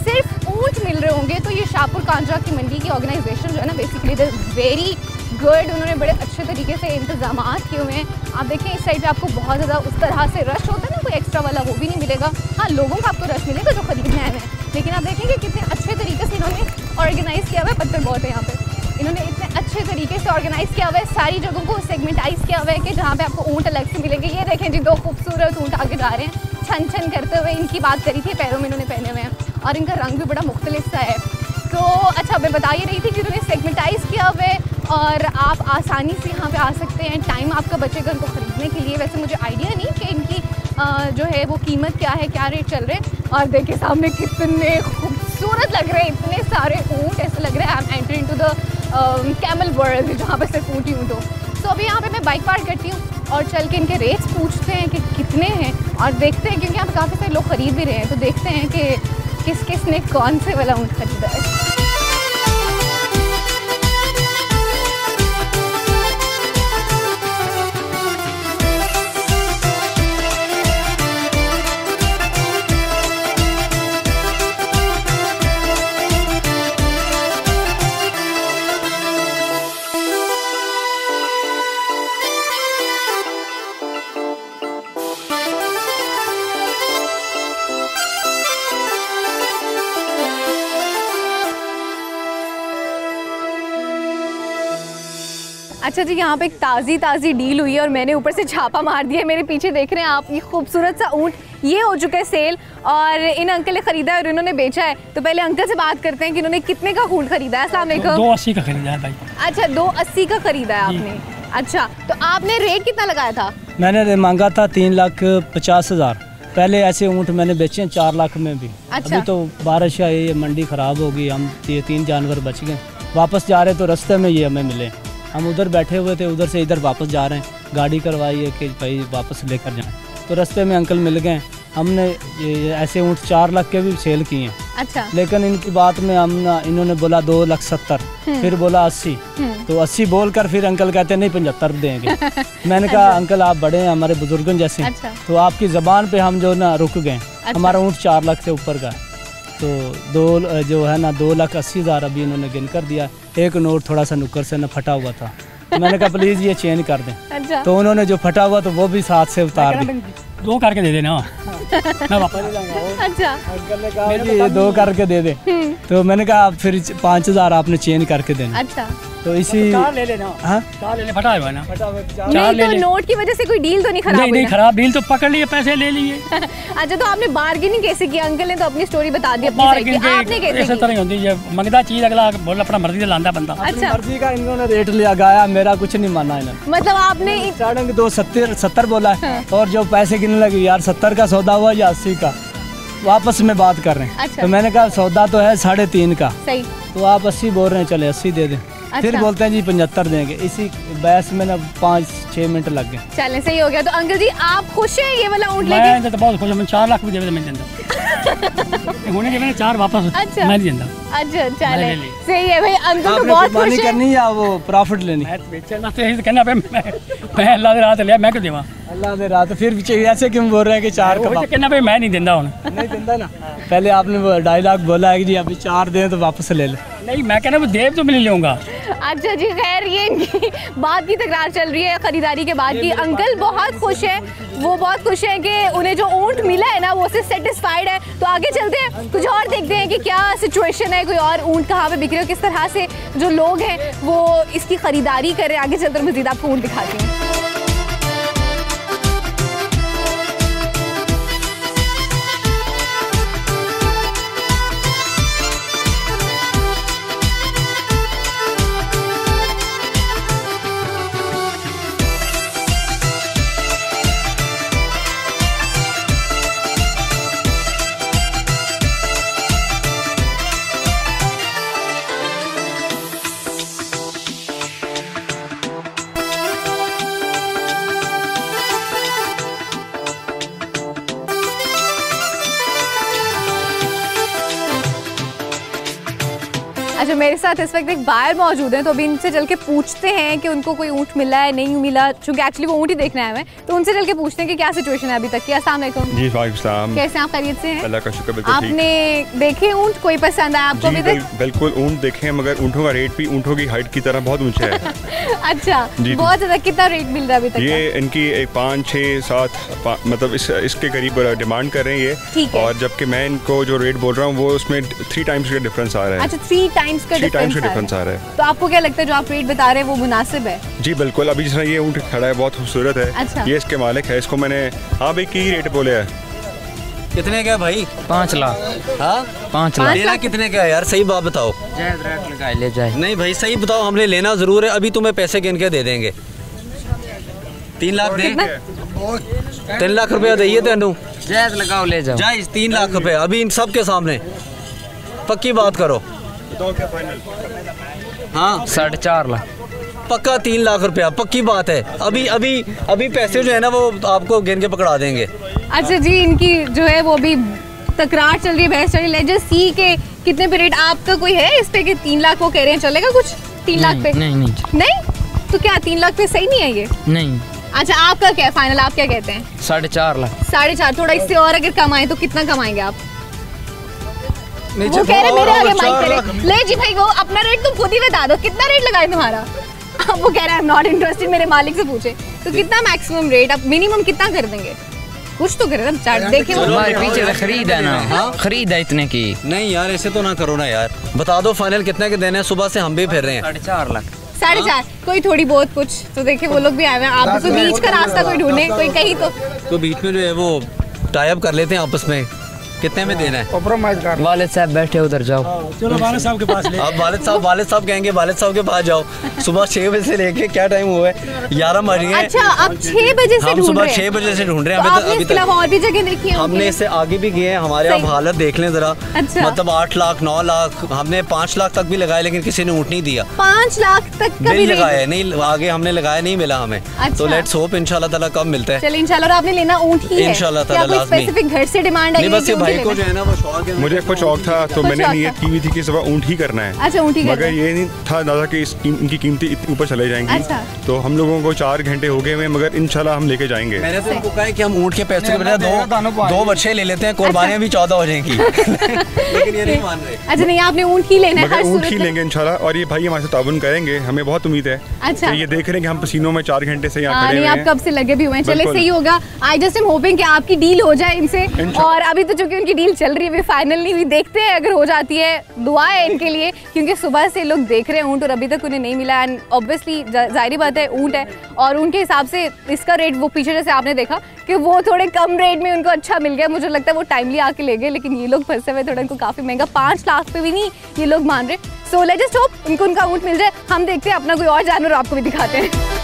सिर्फ ऊँट मिल रहे होंगे। तो ये शाहपुर कांजरा की मंडी की ऑर्गेनाइजेशन जो है ना, बेसिकली दे वेरी गुड, उन्होंने बड़े अच्छे तरीके से इंतजाम किए हुए हैं। आप देखें इस साइड पे आपको बहुत ज़्यादा उस तरह से रश होता है ना, कोई एक्स्ट्रा वाला वो भी नहीं मिलेगा। हाँ, लोगों का आपको रश मिलेगा जो खरीदने आए हैं, लेकिन आप देखेंगे कितने अच्छे तरीके से इन्होंने ऑर्गेनाइज़ किया हुआ है। पत्थर बहुत है यहाँ पे, इन्होंने इतने अच्छे तरीके से ऑर्गेनाइज़ किया हुआ है, सारी जगहों को सेगमेंटाइज़ किया हुआ है कि जहाँ पे आपको ऊँट अलग से मिलेंगे। ये देखें जी, दो खूबसूरत ऊँट आगे जा रहे हैं छन छन करते हुए। इनकी बात करी थी, पैरों में इन्होंने पहने हुए हैं और इनका रंग भी बड़ा मुख्तलिफ सा है। तो अच्छा, मैं बता ही रही थी कि उन्होंने सेगमेंटाइज़ किया हुआ है और आप आसानी से यहाँ पे आ सकते हैं। टाइम आपका बचेगा इनको ख़रीदने के लिए। वैसे मुझे आइडिया नहीं कि इनकी जो है वो कीमत क्या है, क्या रेट चल रहे हैं। और देखिए सामने कितने खूबसूरत लग रहे हैं, इतने सारे ऊँट, ऐसा लग रहा है I am entering to the camel world जहाँ पर सिर्फ ऊँट ही ऊँट हो। तो अभी यहाँ पे मैं बाइक पार्क करती हूँ और चल के इनके रेट्स पूछते हैं कि कितने हैं और देखते हैं, क्योंकि यहाँ पे काफ़ी सारे लोग ख़रीद भी रहे हैं। तो देखते हैं कि किस किस ने कौन से वाला ऊँट खरीदा है। अच्छा जी, यहाँ पे एक ताज़ी डील हुई है और मैंने ऊपर से छापा मार दिया है। मेरे पीछे देख रहे हैं आप, ये खूबसूरत सा ऊँट ये हो चुका है सेल और इन अंकल ने ख़रीदा है और इन्होंने बेचा है। तो पहले अंकल से बात करते हैं कि इन्होंने कितने का ऊँट खरीदा है। अस्सलाम वालेकुम। 280 का खरीदा है भाई। अच्छा, 280 का खरीदा है आपने। अच्छा, तो आपने रेट कितना लगाया था? मैंने मांगा था 3,50,000। पहले ऐसे ऊँट मैंने बेचे हैं 4 लाख में भी। अच्छा। अभी तो बारिश आई, ये मंडी ख़राब हो गई, हम 3 जानवर बच गए। वापस जा रहे तो रास्ते में ये हमें मिले, हम उधर बैठे हुए थे, उधर से इधर वापस जा रहे हैं, गाड़ी करवाई है कि भाई वापस लेकर जाएं। तो रास्ते में अंकल मिल गए, हमने ऐसे ऊँट 4 लाख के भी सेल किए हैं। अच्छा। लेकिन इनकी बात में हम इन्होंने बोला 2,70,000, फिर बोला 80, तो 80 बोलकर फिर अंकल कहते नहीं 75 देंगे। मैंने कहा अंकल आप बड़े हैं, हमारे बुजुर्गन जैसे, तो आपकी ज़बान पे हम जो ना रुक गए। हमारा ऊँट 4 लाख से ऊपर का, तो जो है ना 2,80,000 अभी इन्होंने गिन कर दिया। एक नोट थोड़ा सा नुक्कर से ना फटा हुआ था, तो मैंने कहा प्लीज़ ये चेंज कर दें। अच्छा। तो उन्होंने जो फटा हुआ तो वो भी साथ से उतार दी। 2 करके दे देना। मैं वापस अच्छा। अंकल ने कहा कि ये 2 करके दे दे, तो मैंने कहा फिर 5,000 आपने चेंज करके देना। अच्छा, तो इसी ले लेना। हाँ, ले ले, फटा हुआ ना, नहीं तो नोट की वजह से कोई डील तो नहीं खराब हुई? नहीं खराब डील तो पकड़ लिए, पैसे ले लिए। अच्छा, तो आपने बार्गेनिंग कैसे की? अंकल ने तो अपनी स्टोरी बता दी अपनी साइड की, आपने कैसे की? इस तरह होती है, मंगदा चीज अगला बोल अपना मर्जी से लांदा बंदा। अच्छा, मर्जी का इन्होंने रेट लगाया, मेरा कुछ नहीं माना इन्होंने। मतलब आपने स्टार्टिंग 270 बोला है, और जो पैसे गिनने लगे यार 70 का सौदा हुआ या 80 का, वापस में बात कर रहे हैं। अच्छा। तो मैंने कहा सौदा तो है 3.5 का, सही, तो आप 80 बोल रहे हैं, चले 80 दे दें। अच्छा। फिर बोलते हैं जी 75 देंगे। इसी बहस में ना 5-6 मिनट लग गए। चलें, सही हो गया। तो अंकल जी आप खुश हैं ये वाला ऊँट लेके? मैं तो बहुत खुश हूं, मैं 4 लाख भी दे मैं देंदा। होने के मैंने 4 वापस अच्छा। मैं नहीं देंदा। अच्छा, चले, सही है भाई। अंकल तो बहुत खुश है। करनी या वो प्रॉफिट लेनी? मैं बेचना तो यही कहना पे मैं अल्लाह दे रात लिया, मैं क्यों देवा? अल्लाह दे रात फिर ऐसे क्यों बोल रहे हैं कि 4 का कहना पे मैं नहीं देंदा हूं। नहीं देंदा ना, पहले आपने डायलॉग बोला है कि जी अभी 4 दें तो वापस ले ले। नहीं, मैं कहना वो देव तो मैं नहीं लूंगा। अच्छा जी, खैर ये इनकी बात की तकरार चल रही है खरीदारी के बाद की। अंकल बहुत खुश है, वो बहुत खुश है कि उन्हें जो ऊँट मिला है ना वो उससे सेटिस्फाइड है। तो आगे चलते हैं, कुछ और देखते हैं कि क्या सिचुएशन है, कोई और ऊँट कहाँ पे बिक रहे हो, किस तरह से जो लोग हैं वो इसकी खरीदारी कर रहे हैं। आगे चलकर मज़ीद आपको ऊँट दिखाती हूँ। अच्छा, मेरे साथ इस वक्त एक बायर मौजूद है, तो अभी इनसे चल के पूछते हैं कि उनको कोई ऊँट मिला है नहीं मिला, क्योंकि एक्चुअली वो ऊँट ही देखने आए हैं, तो उनसे चल के पूछते हैं कि क्या सिचुएशन है अभी तक की। अस्सलाम वालेकुम। जी वालेकुम। कैसे आप खैरियत से हैं? अल्लाह का शुक्र, बिल्कुल ठीक। आपने देखे ऊँट, कोई पसंद आया आपको अभी तक? बिल्कुल ऊँट देखे हैं, मगर ऊँटों का रेट भी ऊँटों की हाइट की तरह बहुत ऊंचा है। अच्छा, बहुत ज़्यादा। कितना रेट मिल रहा है अभी तक? ये इनकी 5, 6, 7 मतलब इसके करीब डिमांड कर रहे हैं ये, और जबकि मैं इनको जो रेट बोल रहा हूँ वो उसमें 3 टाइम्स का डिफरेंस आ रहा है। अच्छा, 3 टाइम्स का डिफरेंस आ रहा है। तो आपको क्या लगता है जो आप रेट बता रहे हैं वो मुनासिब है? जी बिल्कुल। अभी जिस ये ऊँट खड़ा है बहुत खूबसूरत है। अच्छा। ये इसके मालिक है, इसको मैंने हाँ भाई की रेट बोले है। कितने का भाई? 5 लाख। हाँ 5 लाख। लेना कितने का है यार, सही बात बताओ। जायज़ रेट लगाए ले जाए। नहीं भाई सही बताओ, हमने लेना जरूर है, अभी तुम्हें पैसे गिन के दे देंगे। 3 लाख दे, 3 लाख रुपया दे तेनू। जायज़ लगाओ ले जाओ। जायज़ 3 लाख रुपए अभी इन सब के सामने, पक्की बात करो। हाँ 4.5 लाख पक्का, 3 लाख रुपया पक्की बात है। अभी अभी अभी पैसे जो है ना वो आपको गिन के पकड़ा देंगे। अच्छा जी, इनकी जो है वो भी तकरार चल रही है, बहस चल रही है। लेट्स जस्ट सी के कितने पे रेट आपका कोई है इस पे कि 3 लाख वो कह रहे हैं, चलेगा कुछ 3 लाख पे? नहीं तो क्या 3 लाख पे सही नहीं है ये? नहीं। अच्छा, आपका क्या है फाइनल, आप क्या कहते हैं? 4.5 लाख। 4.5। थोड़ा इससे और अगर कमाए तो कितना कमाएंगे आप? नीचे वो कह रहे मेरे आगे माइक करे। ले जी भाई, वो अपना रेट तुम खुद ही बता दो, कितना रेट लगाए तुम्हारा? वो कह रहा है आई एम नॉट इंटरेस्टेड, मेरे मालिक से पूछे। तो कितना मैक्सिमम रेट, आप मिनिमम कितना कर देंगे? कुछ तो करे ना चार्ट, देखे हमारे पीछे से खरीद है ना। हाँ? खरीद है इतने की। नहीं यार ऐसे तो ना करो ना यार, बता दो फाइनल कितने के देने हैं। सुबह से हम भी फिर रहे हैं। 4.5 लाख। 4.5। कोई थोड़ी बहुत कुछ तो देखे, वो लोग भी आए हुए हैं। आप तो बीच का रास्ता कोई ढूंढे, कोई कहीं तो बीच में जो है वो टाई अप कर लेते हैं आपस में, कितने में देना है? वालिद साहब बैठे उधर जाओ। चलो वालिद साहब के पास ले। आप वालिद साहब कहेंगे, वालिद साहब के पास जाओ। सुबह 6 बजे से लेके क्या टाइम हुआ है? 11 बज गए। अच्छा, अब 6 बजे से हम सुबह 6 बजे से ढूंढ रहे हैं। अभी तक और भी जगह देखी है? हमने इससे आगे भी गए हैं, हमारे आप हालत देख लें जरा। अच्छा। मतलब 8 लाख 9 लाख हमने 5 लाख तक भी लगाए, लेकिन किसी ने ऊँट नहीं दिया। 5 लाख तक का भी लगाया नहीं, आगे हमने लगाया नहीं, मिला हमें। तो लेट्स होप इंशाल्लाह ताला कब मिलता है। चलिए इंशाल्लाह। आपने लेना ऊँट ही है इंशाल्लाह ताला लाज़मी। स्पेसिफिक घर से डिमांड है? बस ये भाई को जो है ना वो मुझे कुछ शौक था, तो मैंने नियत की हुई थी कि सुबह ऊँट ही करना है। अच्छा, ऊँट ही करना है। मगर ये नहीं था दादा कि इनकी कीमतें इतनी ऊपर चले जाएंगी। अच्छा। तो हम लोगों को 4 घंटे हो गए हैं, मगर इंशाल्लाह हम लेके जाएंगे। मैंने तो उनको कहा है कि हम ऊँट के पैसे के बजाय 2 बच्चे ले लेते हैं, कुर्बानियाँ भी 14 हो जाएंगी। लेकिन ये नहीं मान रहे। अच्छा, नहीं आपने ऊँट ही लेना है? मगर ऊँट ही लेंगे इंशाल्लाह। और ये भाई हमारे साथ ताउन करेंगे, हमें बहुत उम्मीद है। अच्छा। ये देख रहे हैं कि हम पसीनों में 4 घंटे से यहाँ खड़े हुए हैं। आप कब से लगे भी हुए हैं। चले सही होगा। आई जस्ट एम होपिंग कि आपकी डील हो जाए इनसे। और अभी तो चूंकि उनकी डील चल रही है, फाइनल नहीं हुई, देखते हैं अगर हो जाती है। दुआ है इनके लिए, क्योंकि सुबह से लोग देख रहे हैं ऊँट और अभी तक उन्हें नहीं मिला। एंड ऑब्वियसली जाहिर बात है ऊँट है, और उनके हिसाब से इसका रेट वो पीछे जैसे आपने देखा कि वो थोड़े कम रेट में उनको अच्छा मिल गया। मुझे लगता है वो टाइमली आके ले गए, लेकिन ये लोग फंसे हुए थोड़ा, इनको काफ़ी महंगा 5 लाख पे भी नहीं ये लोग मान रहे। सो लेट्स जस्ट होप इनको उनका ऊँट मिल जाए। हम देखते हैं अपना कोई और जानवर आपको भी दिखाते हैं।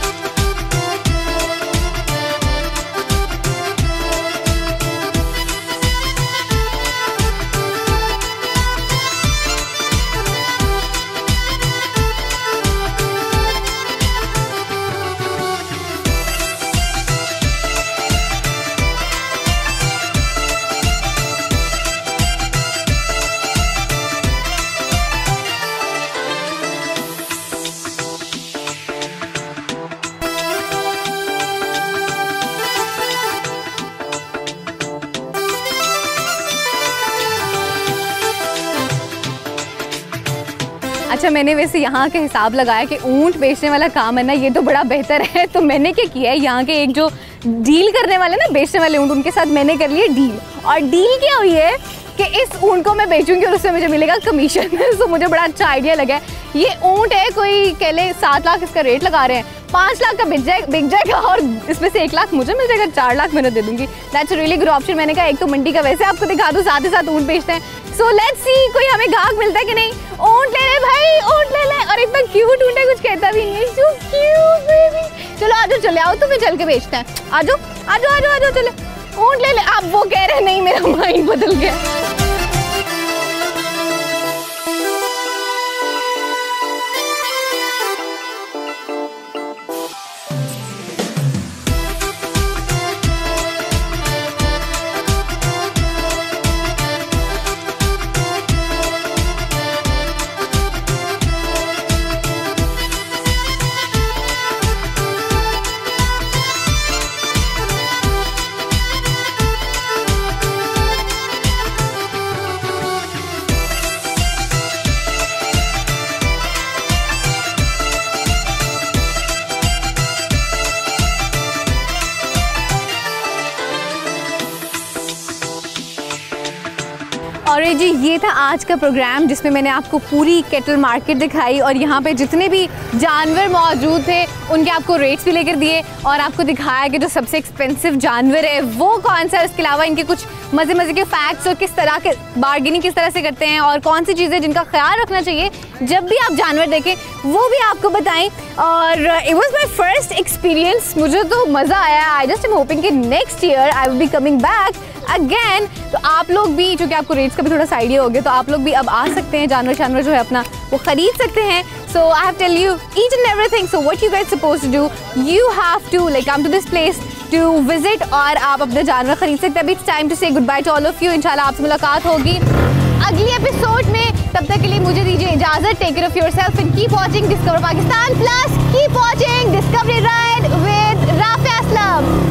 अच्छा, मैंने वैसे यहाँ के हिसाब लगाया कि ऊँट बेचने वाला काम है ना, ये तो बड़ा बेहतर है। तो मैंने क्या किया है, यहाँ के एक जो डील करने वाले ना, बेचने वाले ऊँट, उनके साथ मैंने कर लिए डील। और डील क्या हुई है कि इस ऊँट को मैं बेचूंगी और उससे मुझे मिलेगा कमीशन। तो मुझे बड़ा अच्छा आइडिया लगा। ये ऊँट है, कोई कह ले 7 लाख इसका रेट लगा रहे हैं, 5 लाख का बिक जाएगा और इसमें से 1 लाख मुझे मिल जाएगा, 4 लाख मैंने दे दूंगी। That's really good option. मैंने कहा एक तो मंडी का वैसे आपको दिखा दूँ, साथ ही साथ ऊँट बेचते हैं। सो लेट्स सी कोई हमें ग्राहक मिलता है कि नहीं। ऊँट ले ले भाई, ऊँट ले ले। और इतना क्यूट ऊँट है, कुछ कहता भी नहीं है। So cute baby. चलो आ जाओ, चले आओ, तो फिर चल के बेचते हैं। आ जाओ आ जाओ आ जाओ आ जाओ, चले ऊँट ले ले। आप वो कह रहे हैं नहीं, मेरा माइंड बदल गया। जी ये था आज का प्रोग्राम जिसमें मैंने आपको पूरी कैटल मार्केट दिखाई और यहाँ पे जितने भी जानवर मौजूद थे उनके आपको रेट्स भी लेकर दिए और आपको दिखाया कि जो सबसे एक्सपेंसिव जानवर है वो कौन सा है। इसके अलावा इनके कुछ मज़े के फैक्ट्स और किस तरह के बार्गेनिंग किस तरह से करते हैं और कौन सी चीज़ें जिनका ख्याल रखना चाहिए जब भी आप जानवर देखें वो भी आपको बताएं। और it was my first experience, मुझे तो मज़ा आया। आई जस्ट एम होपिंग कि next year I will be coming back again. तो आप लोग भी, जो कि आपको रेट्स का भी थोड़ा सा आइडिया हो गया, तो आप लोग भी अब आ सकते हैं, जानवर जो है अपना वो खरीद सकते हैं। So I have tell you each and everything. So what you guys suppose to do, you have to like come to this place to visit और आप अपने जानवर खरीद सकते हैं। अभी it's time to say good bye to all of you. इंशाल्लाह आपसे मुलाकात होगी अगली एपिसोड में। तब तक के लिए मुझे दीजिए इजाजत। Take care of yourself and keep watching Discover Pakistan plus keep watching Discovery Ride with Rafia Aslam.